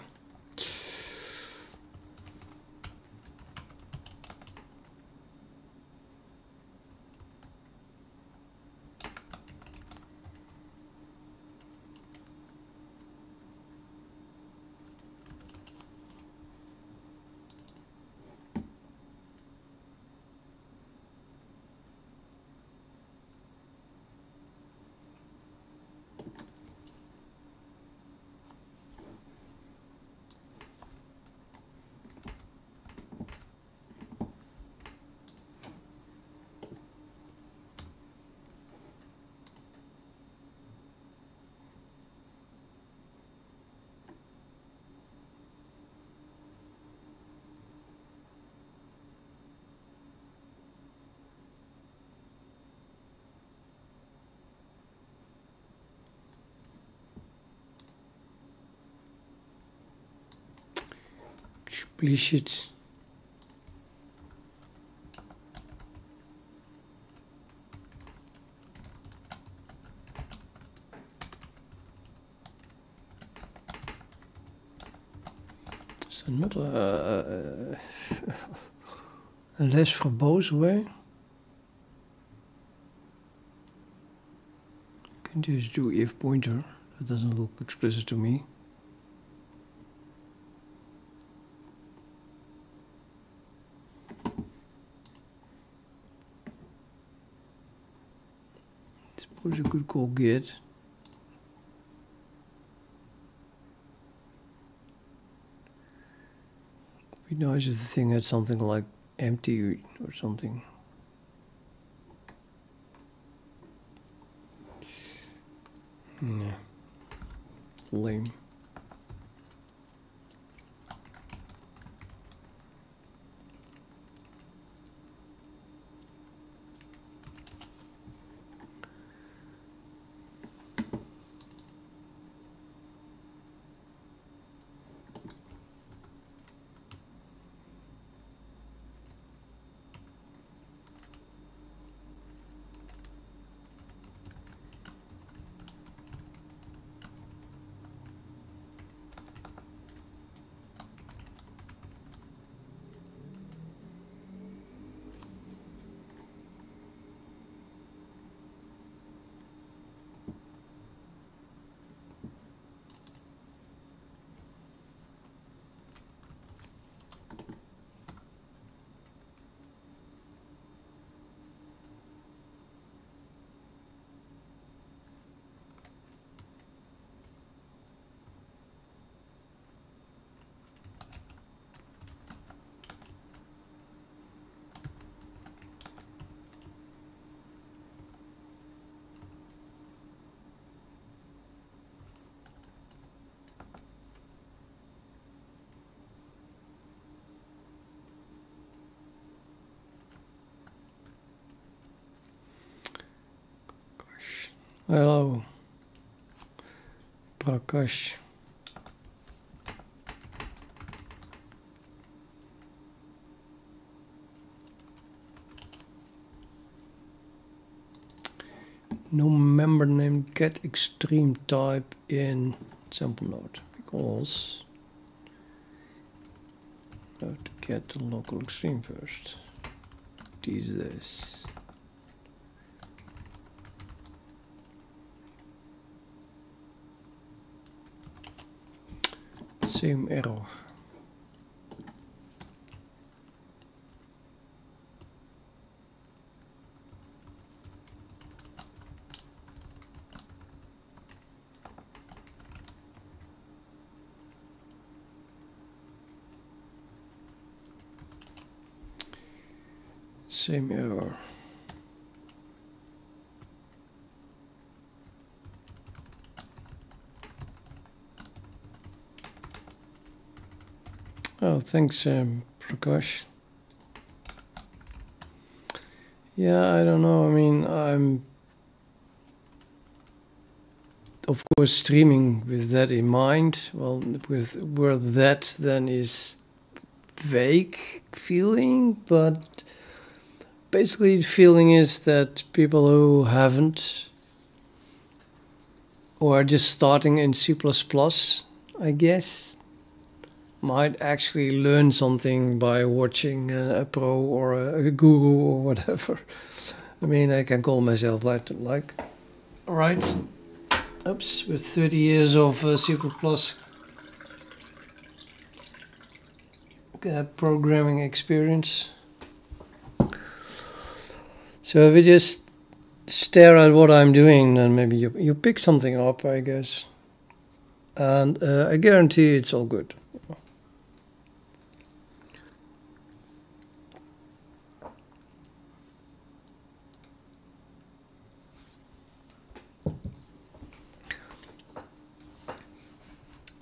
A: Explicit. Is er not a less verbose way? Can just do if pointer. That doesn't look explicit to me. Suppose you could call get. Would be nice if the thing had something like empty or something. Yeah. Lame. Hello, Prakash. No member name get extreme type in SampleNode because I have to get the local extreme first. These days. Same error. Same error. Oh, thanks, Prakash. Yeah, I don't know. I mean, I'm of course streaming with that in mind. Well, with where that then is vague feeling, but basically the feeling is that people who haven't or are just starting in C++, I guess. Might actually learn something by watching a pro or a guru or whatever. I mean, I can call myself that, like, right? Oops, with 30 years of C++ programming experience. So if you just stare at what I'm doing, then maybe you pick something up, I guess. And I guarantee it's all good.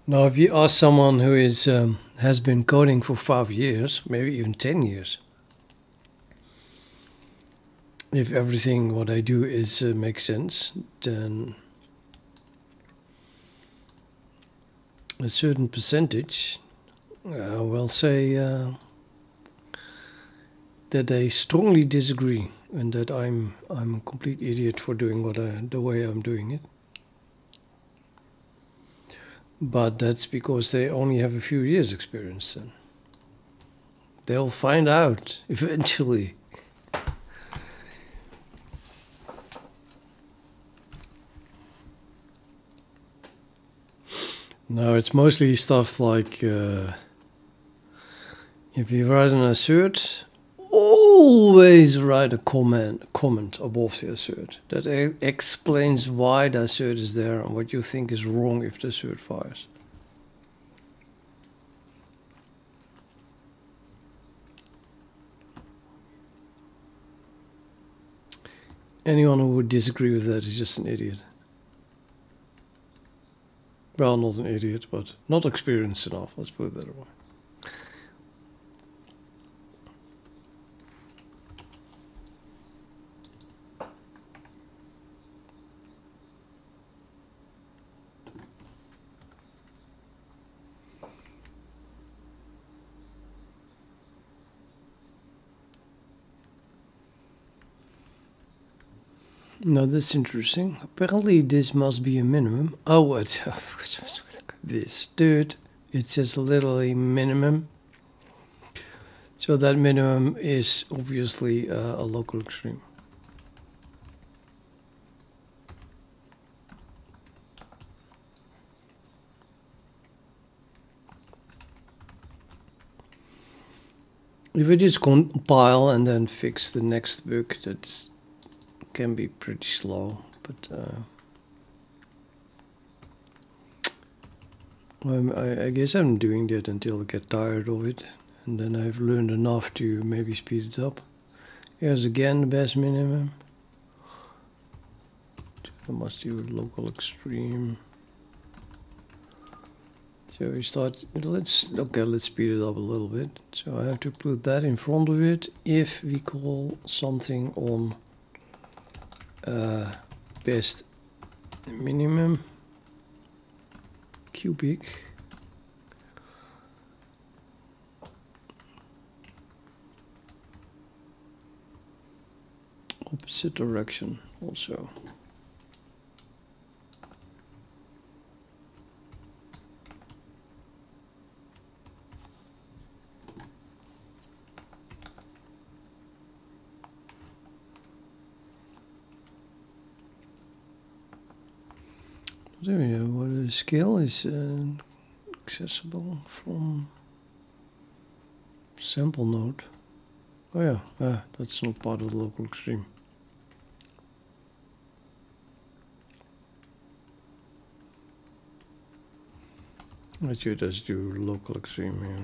A: Now, if you ask someone who is has been coding for 5 years, maybe even 10 years, if everything what I do is makes sense, then a certain percentage will say that they strongly disagree and that I'm a complete idiot for doing the way I'm doing it. But that's because they only have a few years experience then. They'll find out eventually. No, it's mostly stuff like if you write an assert, always write a comment above the assert that explains why the assert is there and what you think is wrong if the assert fires. Anyone who would disagree with that is just an idiot. Well, not an idiot, but not experienced enough, let's put it that way. Now that's interesting. Apparently this must be a minimum. Oh, what? This dude, it says literally minimum. So that minimum is obviously a local extreme. If we just compile and then fix the next bug, that can be pretty slow, but I guess I'm doing that until I get tired of it, and then I've learned enough to maybe speed it up. Here's again the best minimum. I must do local extreme. So we start, let's speed it up a little bit. So I have to put that in front of it if we call something on best minimum cubic opposite direction also. There we go. What the scale is accessible from SampleNode. Oh yeah, that's not part of the local extreme. I should just do local extreme here.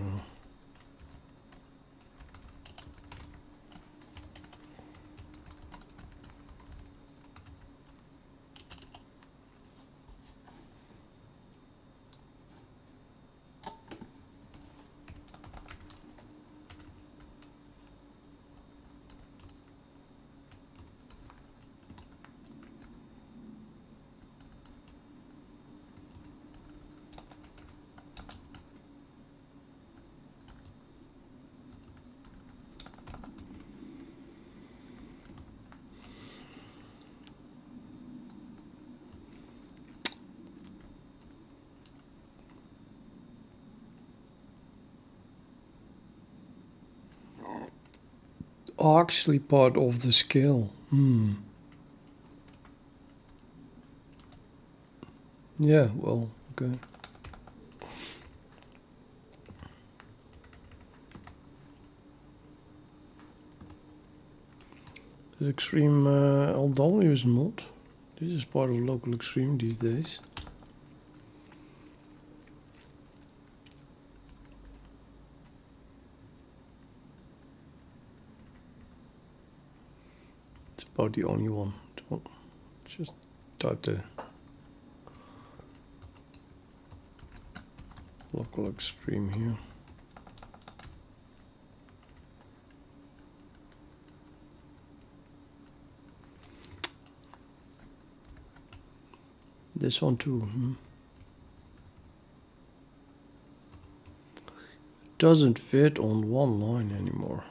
A: actually part of the scale. Yeah, well, okay. The extreme LW is not. This is part of LocalExtreme these days. It's about the only one. Just type the LocalExtreme here. This one too. Doesn't fit on one line anymore.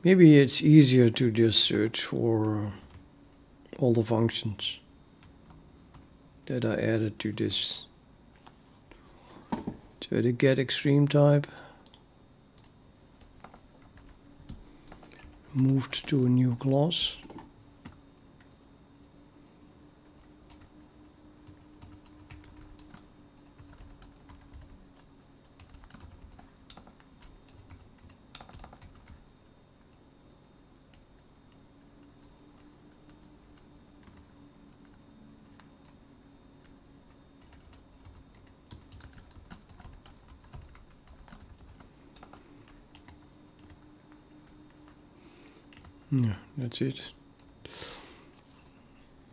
A: Maybe it's easier to just search for all the functions that I added to this. So the get extreme type moved to a new class. Yeah, that's it.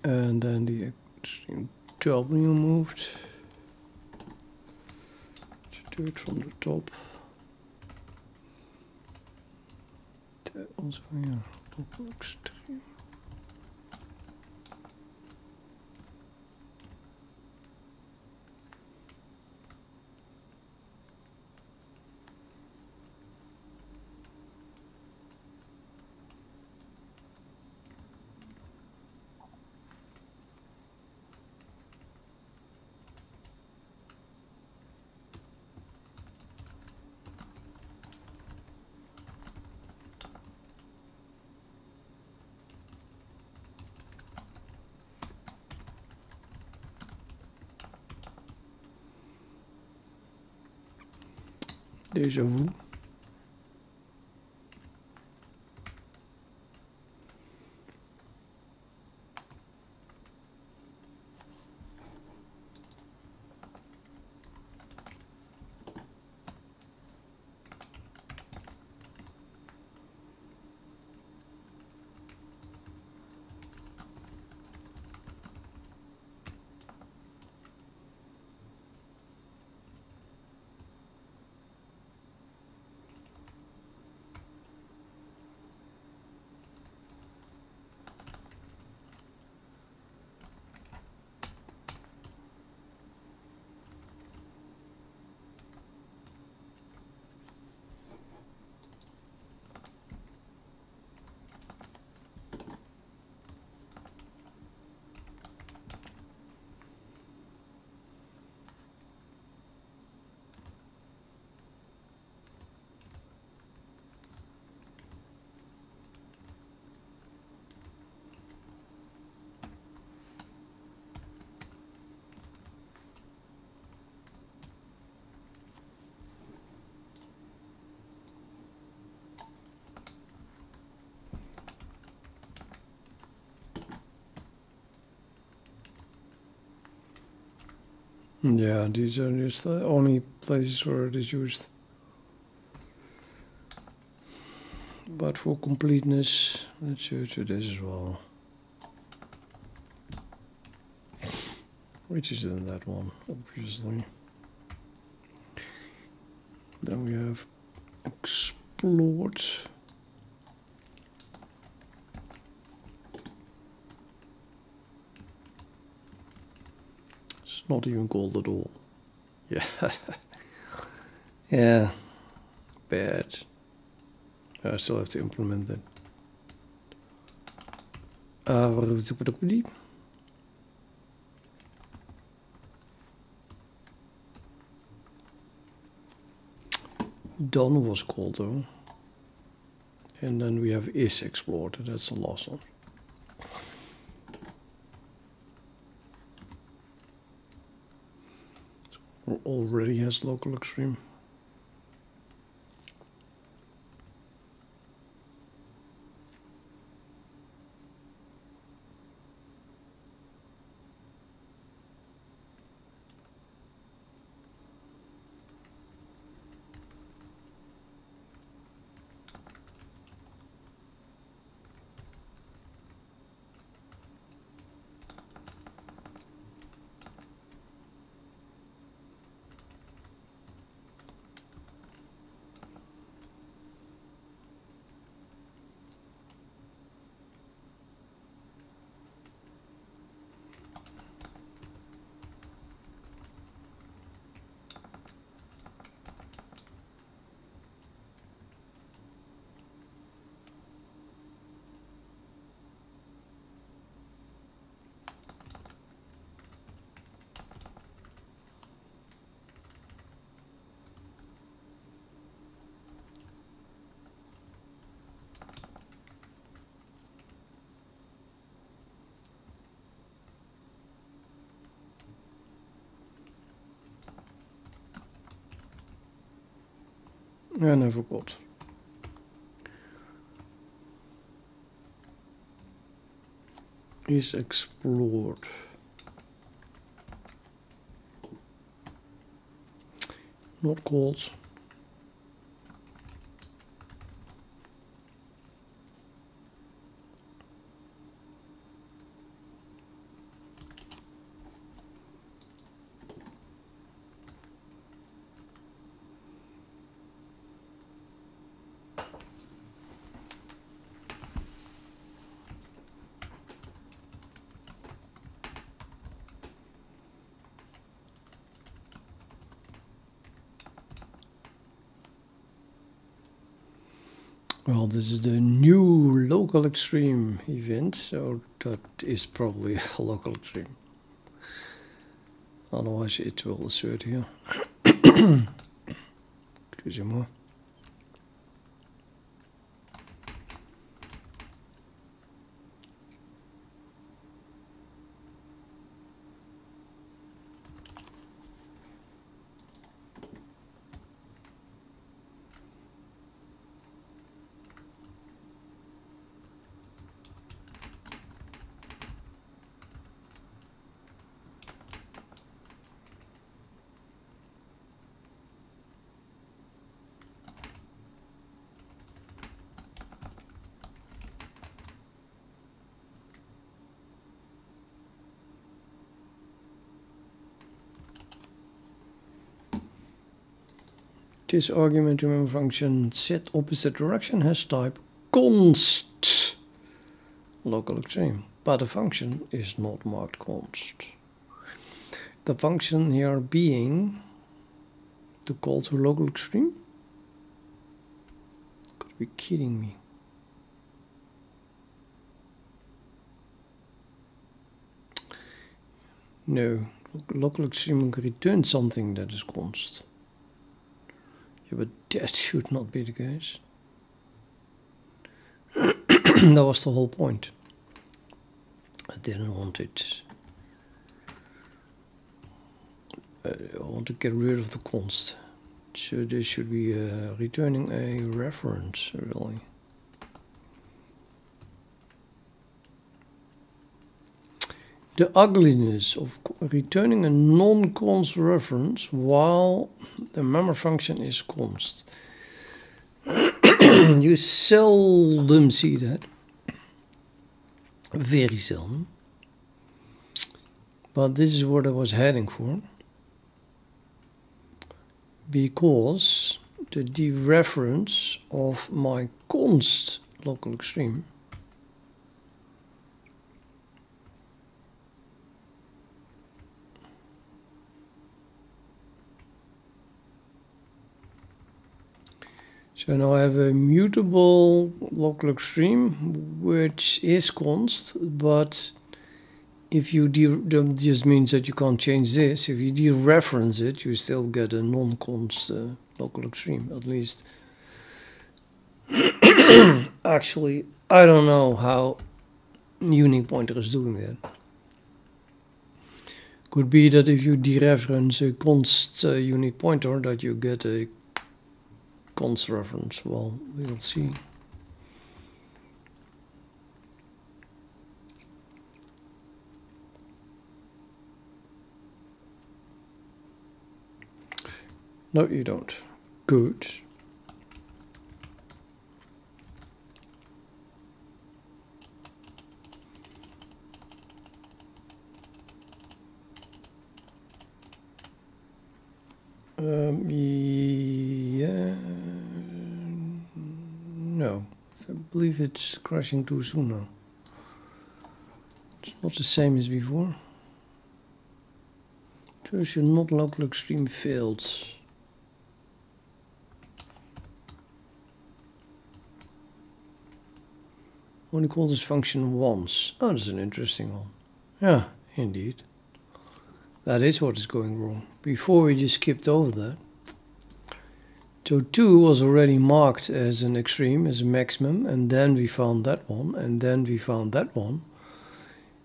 A: And then the extreme W moved. To do it from the top. That also, yeah, LocalExtreme. Déjà vu. Yeah, these are just the only places where it is used. But for completeness, let's search for this as well. Which is in that one, obviously. Then we have explored. It's not even called at all. Yeah. Yeah. Bad. I still have to implement that. Done was called though. And then we have is explored, that's the last one. So already has LocalExtreme. And I forgot. Is explored. Not called. Well, this is the new LocalExtreme event, so that is probably a LocalExtreme. Otherwise it will assert here. Excusez-moi. This argument to member function set opposite direction has type const LocalExtreme, but the function is not marked const. The function here being the call to LocalExtreme. Could be kidding me. No, LocalExtreme will return something that is const. Yeah, but that should not be the case. That was the whole point. I didn't want it. I want to get rid of the const. So this should be returning a reference, really. The ugliness of returning a non-const reference while the member function is const. You seldom see that. Very seldom. But this is what I was heading for. Because the dereference of my const LocalExtreme So now I have a mutable local extreme, which is const, but if you that just means that you can't change this. If you dereference it, you still get a non-const local extreme, at least. Actually, I don't know how unique pointer is doing that. Could be that if you dereference a const unique pointer, that you get a const reference. Well, we'll see. No, you don't. Good. Yeah. No, I believe it's crashing too soon now. It's not the same as before. Shows you not local extreme failed. Only call this function once. Oh, that's an interesting one. Yeah, indeed. That is what is going wrong. Before we just skipped over that. So 2 was already marked as an extreme, as a maximum, and then we found that one, and then we found that one.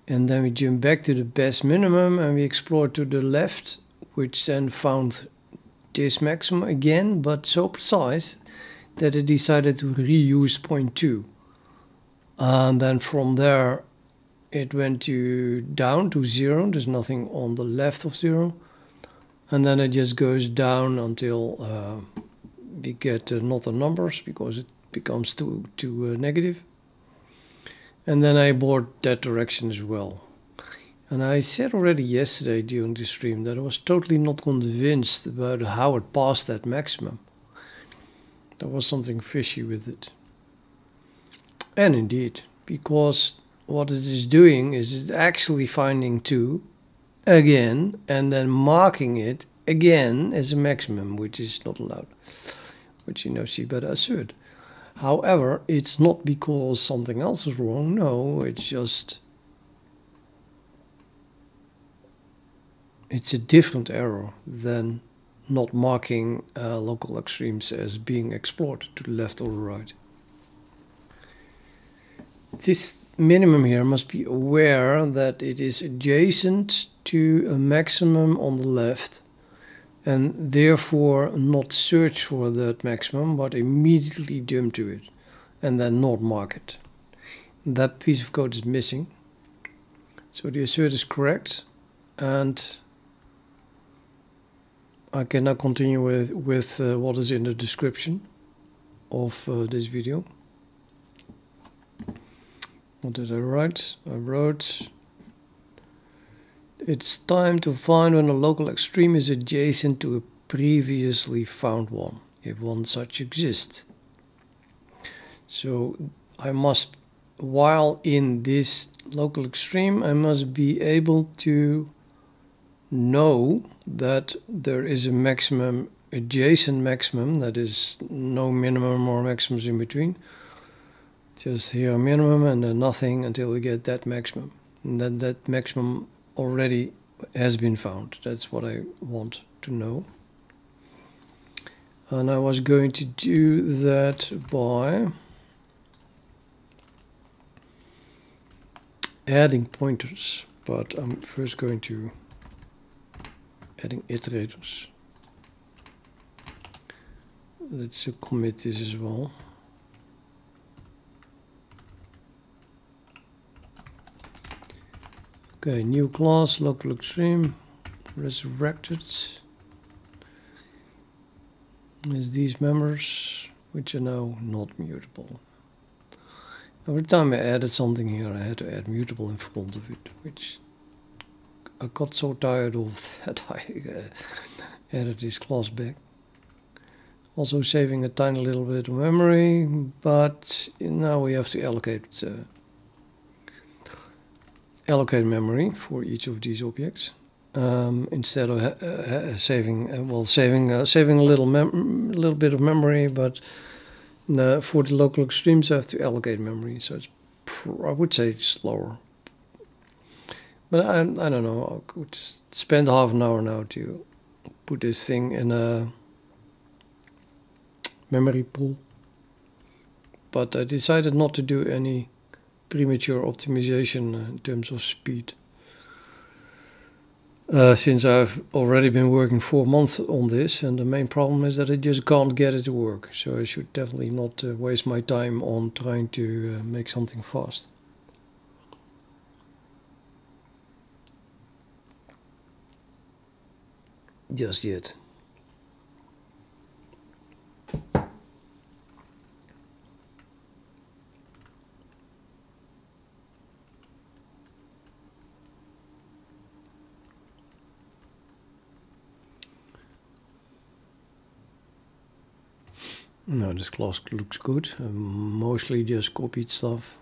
A: And then we jumped back to the best minimum and we explored to the left, which then found this maximum again, but so precise that it decided to reuse point 2. And then from there it went down to 0. There's nothing on the left of 0. And then it just goes down until we get not the numbers, because it becomes too negative. And then I bored that direction as well. And I said already yesterday during the stream that I was totally not convinced about how it passed that maximum. There was something fishy with it. And indeed, because what it is doing is it's actually finding 2 again and then marking it again as a maximum, which is not allowed, which you now see by the assert. However, it's not because something else is wrong. No, it's just it's a different error than not marking local extremes as being explored to the left or the right. This minimum here must be aware that it is adjacent to a maximum on the left, and therefore not search for that maximum, but immediately jump to it and then not mark it. That piece of code is missing. So the assert is correct, and I can now continue with what is in the description of this video. What did I write? I wrote, it's time to find when a local extreme is adjacent to a previously found one, if one such exists. So I must, while in this local extreme, I must be able to know that there is a maximum, adjacent maximum, that is no minimum or maximums in between. Just here a minimum and then nothing until we get that maximum. And then that maximum already has been found. That's what I want to know. And I was going to do that by adding pointers, but I'm first going to adding iterators. Let's commit this as well. Okay, new class, local extreme, resurrected. As these members, which are now not mutable. Every time I added something here, I had to add mutable in front of it, which I got so tired of that I added this class back. Also saving a tiny little bit of memory, but now we have to allocate memory for each of these objects. Instead of saving a little bit of memory, but Now, for the local extremes, I have to allocate memory, so it's I would say it's slower. But I don't know. I could spend half an hour now to put this thing in a memory pool. But I decided not to do any premature optimization in terms of speed. Since I've already been working 4 months on this, and the main problem is that I just can't get it to work. So I should definitely not waste my time on trying to make something fast. Just yet. No, this class looks good. Mostly just copied stuff.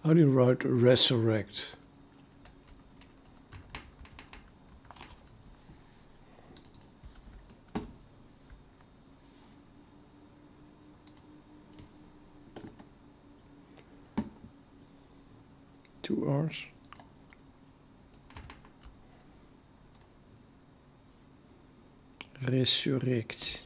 A: How do you write resurrect? Two R's. Resurrect.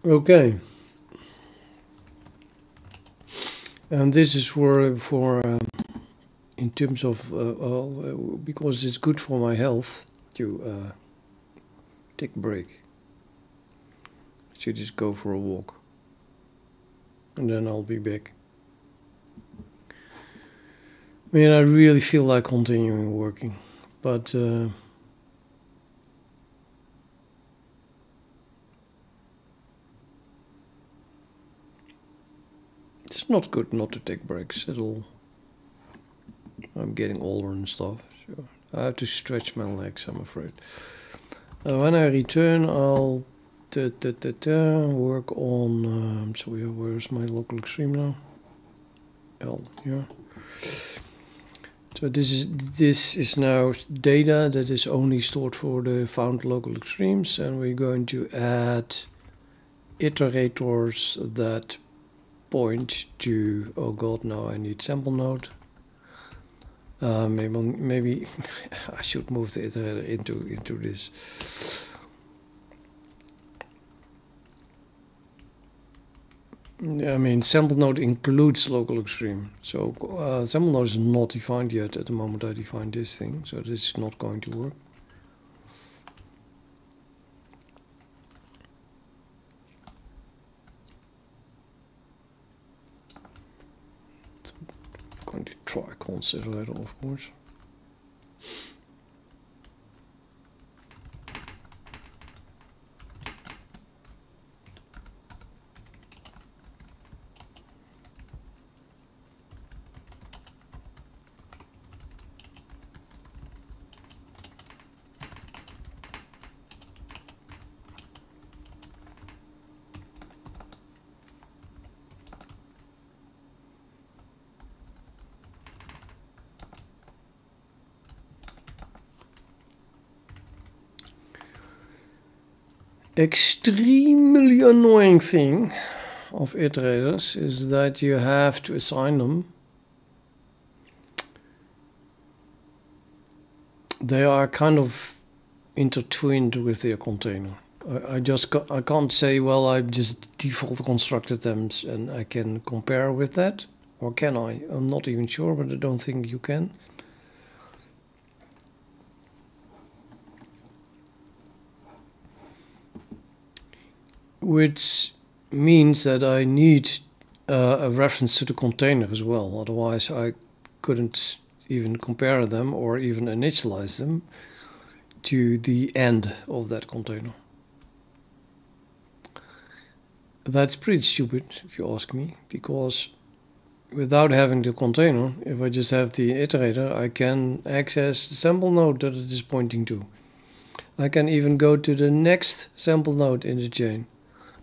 A: Okay, and this is for in terms of because it's good for my health to take a break. I should just go for a walk, and then I'll be back. I mean, I really feel like continuing working, but it's not good not to take breaks at all. I'm getting older and stuff, so I have to stretch my legs, I'm afraid. When I return, I'll work on, so where's my local extreme now? L, yeah. So this is now data that is only stored for the found local extremes, and we're going to add iterators that point to, oh god, now I need SampleNode. Maybe I should move the iterator into this. I mean, SampleNode includes local extreme, so SampleNode is not defined yet at the moment I define this thing, so this is not going to work. I'm going to try consider of course. extremely annoying thing of iterators is that you have to assign them. They are kind of intertwined with their container. I can't say, well, I just default constructed them and I can compare with that, or can I? I'm not even sure, but I don't think you can. Which means that I need a reference to the container as well. Otherwise, I couldn't even compare them or even initialize them to the end of that container. That's pretty stupid, if you ask me, because without having the container, if I just have the iterator, I can access the sample node that it is pointing to. I can even go to the next sample node in the chain.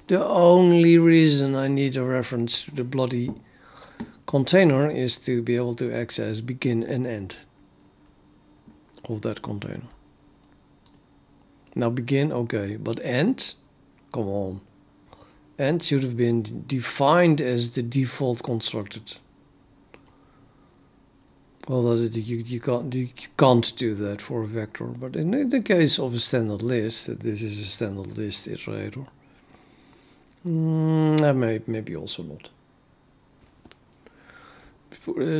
A: The only reason I need a reference to the bloody container is to be able to access begin and end of that container. Now begin, okay, but end? Come on. End should have been defined as the default constructed. Well, you can't do that for a vector, but in the case of a standard list, this is a standard list iterator. Maybe also not.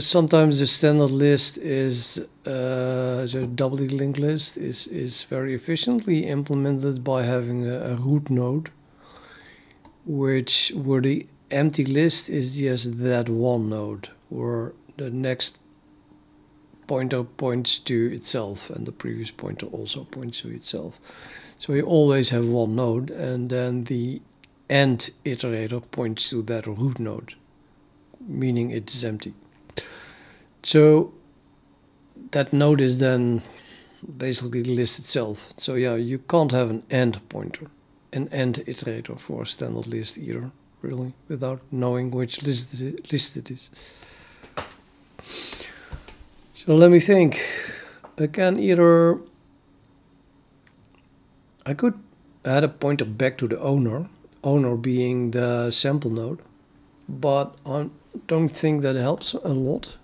A: Sometimes the standard list is the doubly linked list is very efficiently implemented by having a root node, where the empty list is just that one node, where the next pointer points to itself and the previous pointer also points to itself. So you always have one node, and then the end iterator points to that root node, meaning it is empty. So that node is then basically the list itself. So yeah, you can't have an end pointer, an end iterator for a standard list either, really, without knowing which list it is. So let me think. I could add a pointer back to the owner being the sample node, but I don't think that helps a lot.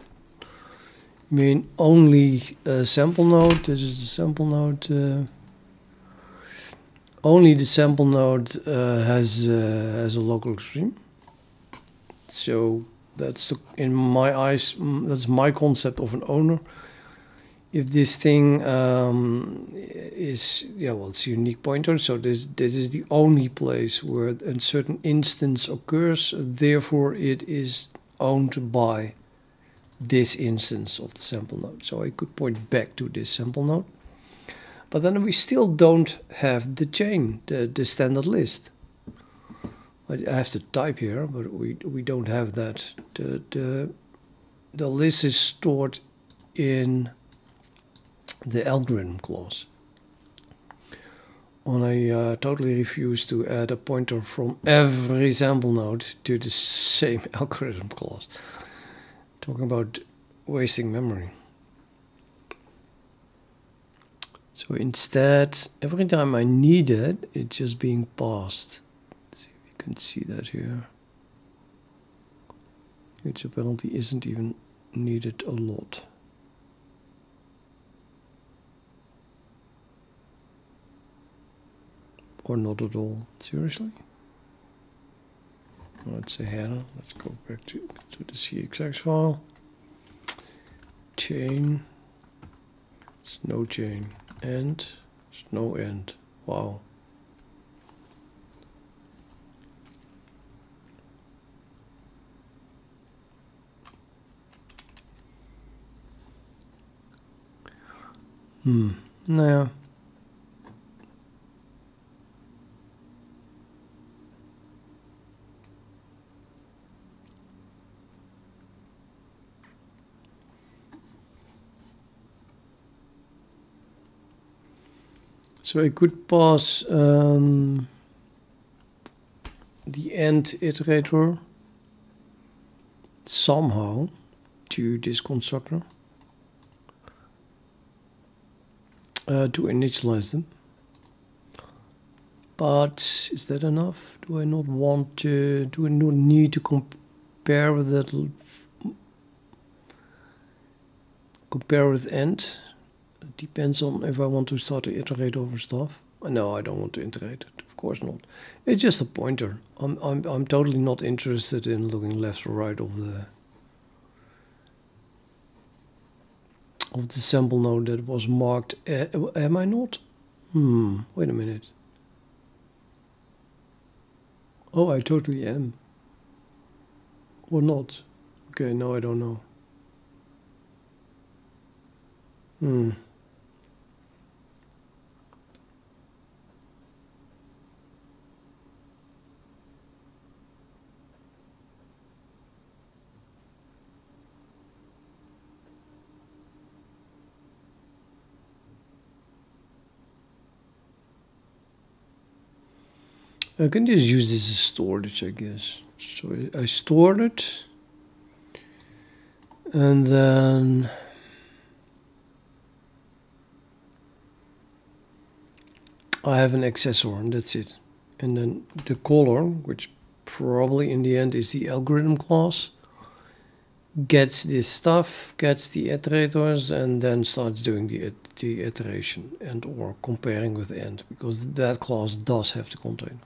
A: I mean, only a sample node, this is the sample node, only the sample node has a LocalExtreme. So that's, in my eyes, that's my concept of an owner. If this thing is, yeah, well, it's a unique pointer, so this is the only place where a certain instance occurs, therefore it is owned by this instance of the sample node. So I could point back to this sample node, but then we still don't have the chain, the standard list. I have to type here, but we don't have that. The list is stored in the algorithm clause. And I totally refuse to add a pointer from every sample node to the same algorithm clause. Talking about wasting memory. So instead, every time I need it, it's just being passed. Let's see if you can see that here. Which apparently isn't even needed a lot. Or not at all. Seriously? Let's a header. Let's go back to the CXX file. Chain. It's no chain. End. It's no end. Wow. Naja. So I could pass the end iterator somehow to this constructor to initialize them. But is that enough? Do I not want to? Do I not need to compare with that? Compare with end? It depends on if I want to start to iterate over stuff. No, I don't want to iterate it. Of course not. It's just a pointer. I'm totally not interested in looking left or right of the sample node that was marked. Am I not? Wait a minute. Oh, I totally am. Or not. Okay, no, I don't know. I can just use this as storage, I guess. So I stored it. And then I have an accessor, and that's it. And then the caller, which probably in the end is the algorithm class, gets this stuff, gets the iterators, and then starts doing the iteration and or comparing with the end, because that class does have the container.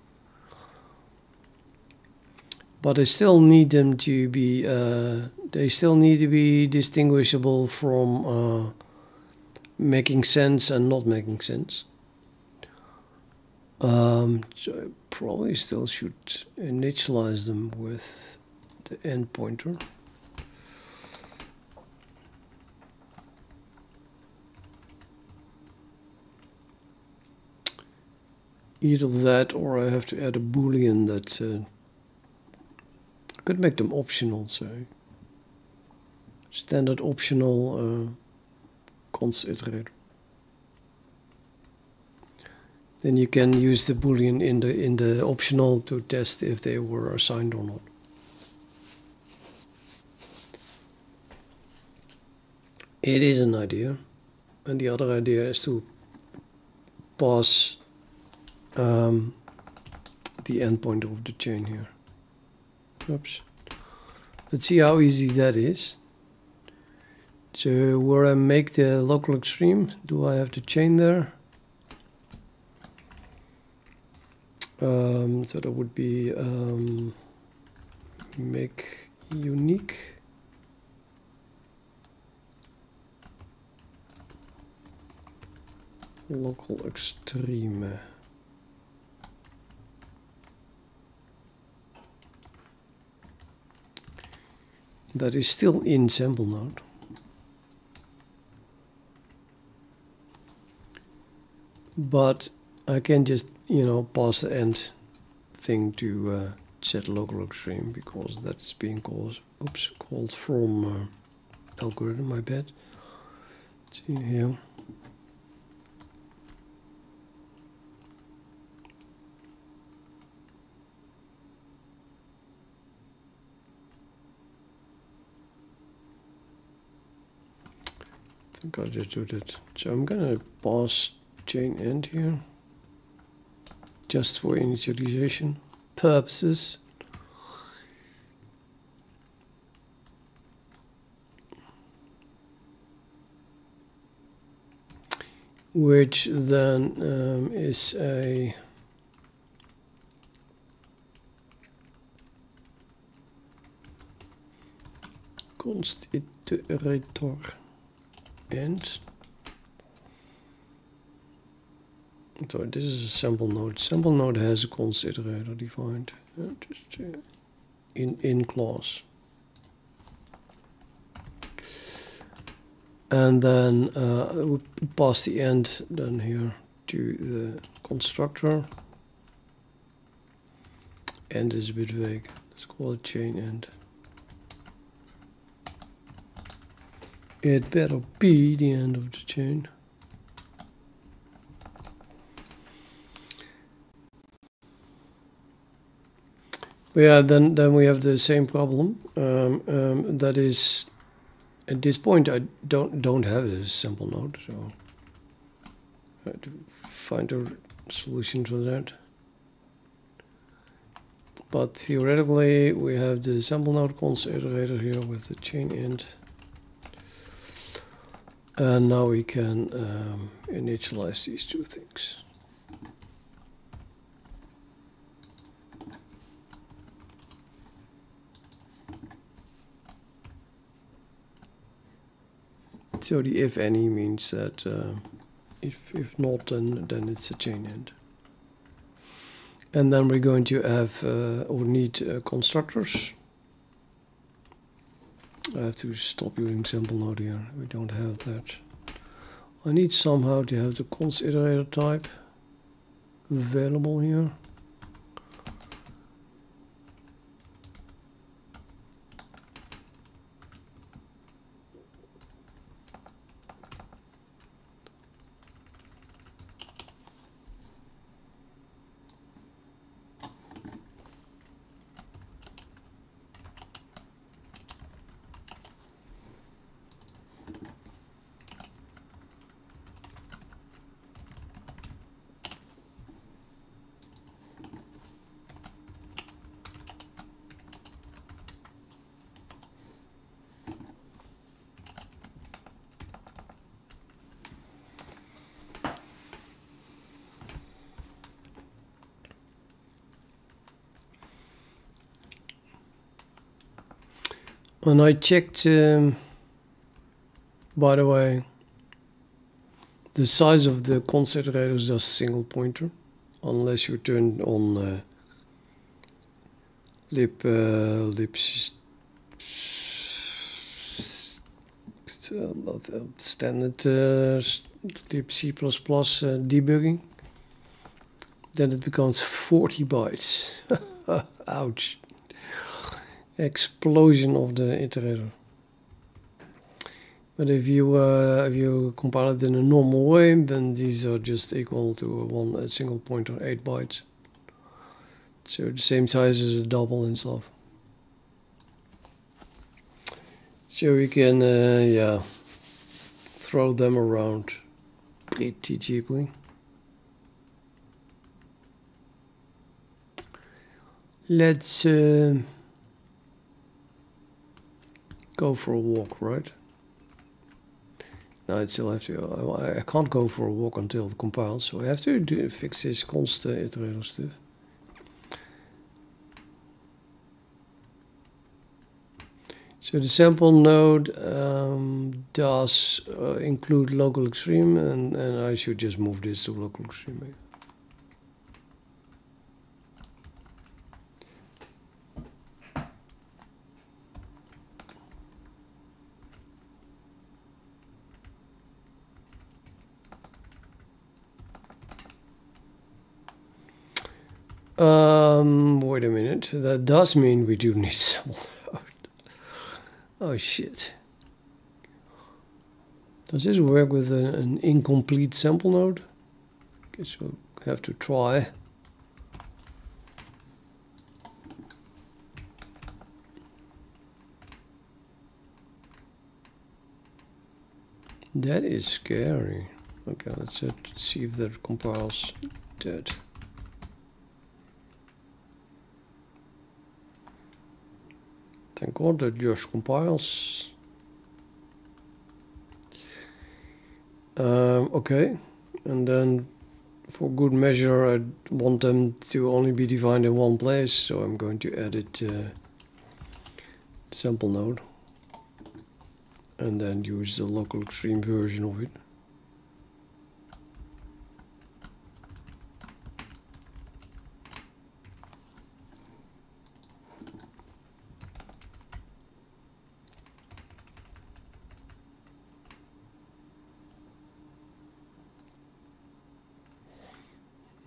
A: But I still need them to be, they still need to be distinguishable from making sense and not making sense. So I probably still should initialize them with the end pointer. Either that, or I have to add a boolean that I could make them optional, so standard optional const iterator. Then you can use the boolean in the optional to test if they were assigned or not. It is an idea, and the other idea is to pass the endpoint of the chain here. Oops. Let's see how easy that is. So where I make the local extreme, do I have the chain there? So that would be make unique. LocalExtreme. That is still in SampleNode. But I can just, pass the end thing to set LocalExtreme, because that's being called from algorithm, I bet. Let's see here. I think I'll just do that. So I'm gonna pass chain end here, just for initialization purposes. Which then is a const iterator end. So this is a sample node. Sample node has a const iterator defined just in class. And then we pass the end then here to the constructor. End is a bit vague. Let's call it chain end. It better be the end of the chain. Yeah, then we have the same problem. That is, at this point, I don't have a sample node, so I have to find a solution for that. But theoretically, we have the SampleNode const iterator here with the chain end. And now we can initialize these two things. So the if any means that if not, then it's a chain end. And then we're going to have or need constructors. I have to stop using SampleNode here. We don't have that. I need somehow to have the const iterator type available here. And I checked, by the way, the size of the const iterator is just single pointer, unless you turn on standard lib C++ debugging, then it becomes 40 bytes. Ouch. Explosion of the iterator. But if you compile it in a normal way, then these are just equal to a single pointer, 8 bytes. So the same size as a double and stuff. So we can yeah, throw them around pretty cheaply. Let's go for a walk, right? Now I still have to. I can't go for a walk until it compiles, so I have to fix this const iterator stuff. So the SampleNode does include LocalExtreme, and I should just move this to LocalExtreme. Wait a minute. That does mean we do need SampleNode. Oh shit. Does this work with an incomplete SampleNode? Guess we'll have to try. That is scary. Okay, let's see if that compiles that. Thank God that just compiles. Okay, and then for good measure I want them to only be defined in one place, so I'm going to edit SampleNode and then use the LocalExtreme version of it.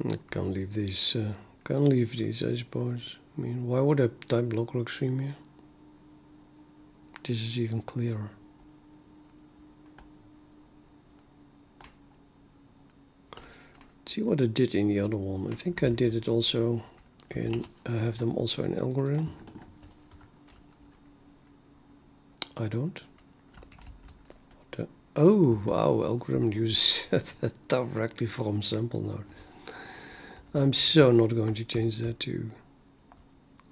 A: I can't leave these. Can't leave these, I suppose. I mean, why would I type LocalExtreme here? This is even clearer. Let's see what I did in the other one. I think I did it also in. I have them also in algorithm. I don't. Oh wow! Algorithm uses that directly from SampleNode. I'm so not going to change that to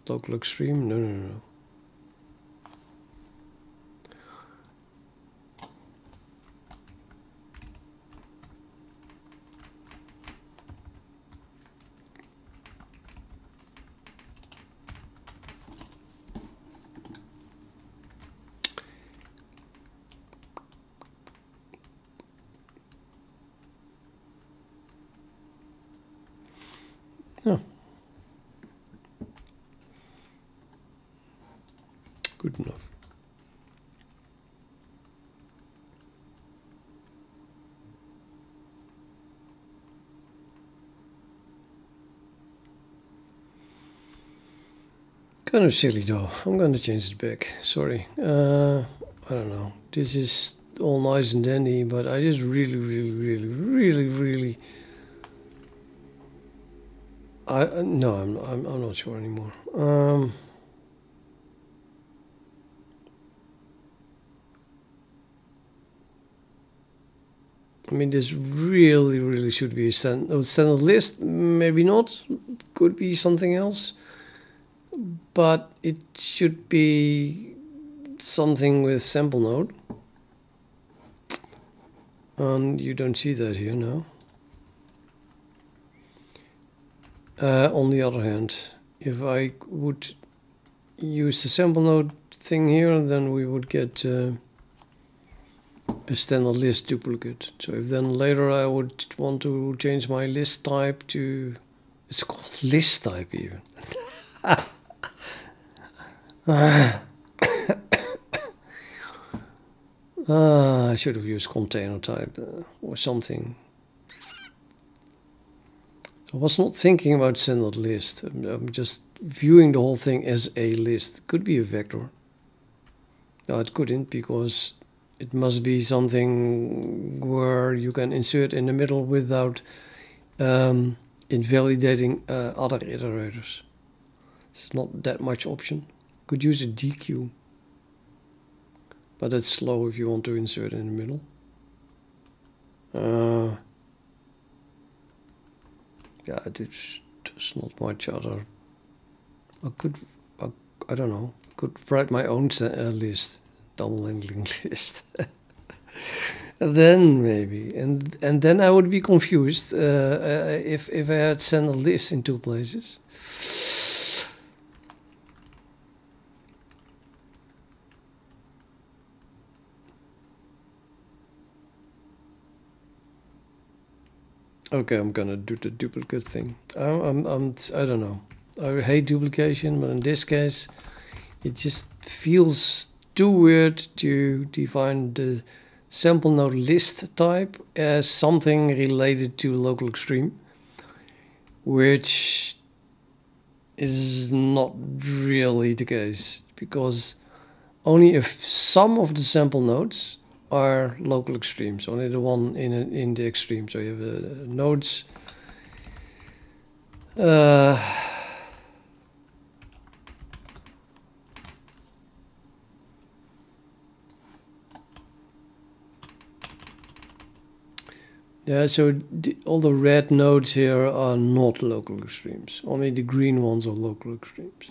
A: LocalExtreme? No, no, no. Yeah. Good enough. Kind of silly though. I'm gonna change it back. Sorry. I don't know. This is all nice and dandy, but I just really. No, I'm not sure anymore. I mean, this really should be a standard list. Maybe not. Could be something else. But it should be something with SampleNode. And you don't see that here now. On the other hand, if I would use the SampleNode thing here, then we would get a standard list duplicate. So if then later I would want to change my list type to, it's called list type even. I should have used container type or something. I was not thinking about standard list. I'm just viewing the whole thing as a list. It could be a vector. No, it couldn't, because it must be something where you can insert in the middle without invalidating other iterators. It's not that much option. Could use a DQ, but that's slow if you want to insert in the middle. Yeah, there's not much other. I don't know. Could write my own list, double linked list. And then maybe, and then I would be confused if I had sent a list in two places. Okay, I'm gonna do the duplicate thing. I don't know. I hate duplication, but in this case, it just feels too weird to define the SampleNode list type as something related to LocalExtreme, which is not really the case, because only if some of the sample nodes are local extremes, only the one in the extreme. So you have nodes. Yeah, so all the red nodes here are not local extremes. Only the green ones are local extremes.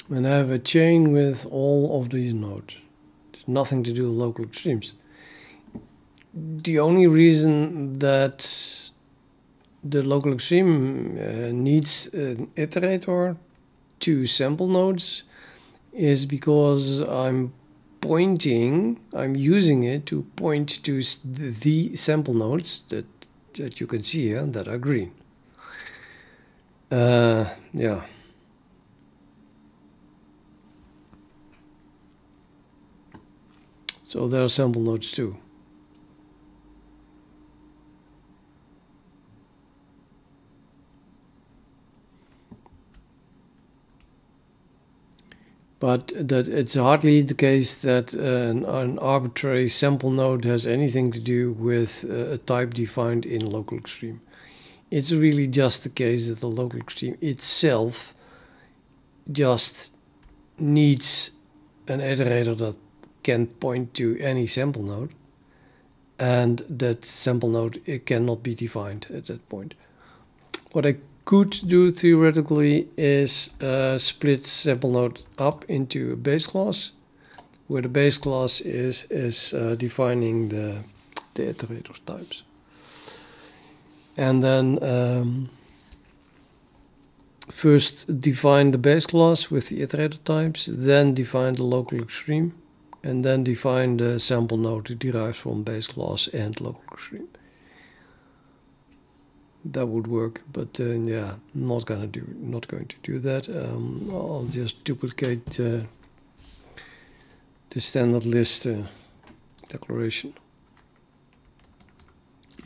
A: And I have a chain with all of these nodes. There's nothing to do with local extremes. The only reason that the local extreme needs an iterator to sample nodes is because I'm using it to point to the sample nodes that you can see here that are green. Yeah. So there are sample nodes too. But that it's hardly the case that an arbitrary sample node has anything to do with a type defined in local extreme. It's really just the case that the local extreme itself just needs an iterator that can point to any sample node, and that sample node, it cannot be defined at that point. What I could do theoretically is split SampleNode up into a base class, where the base class is defining the iterator types. And then first define the base class with the iterator types, then define the LocalExtreme, and then define the SampleNode derived from base class and LocalExtreme. That would work, but yeah, not going to do that. I'll just duplicate the standard list declaration.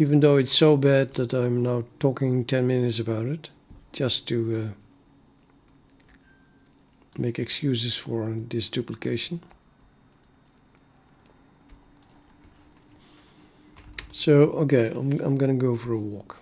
A: Even though it's so bad that I'm now talking 10 minutes about it, just to make excuses for this duplication. So, okay, I'm gonna go for a walk.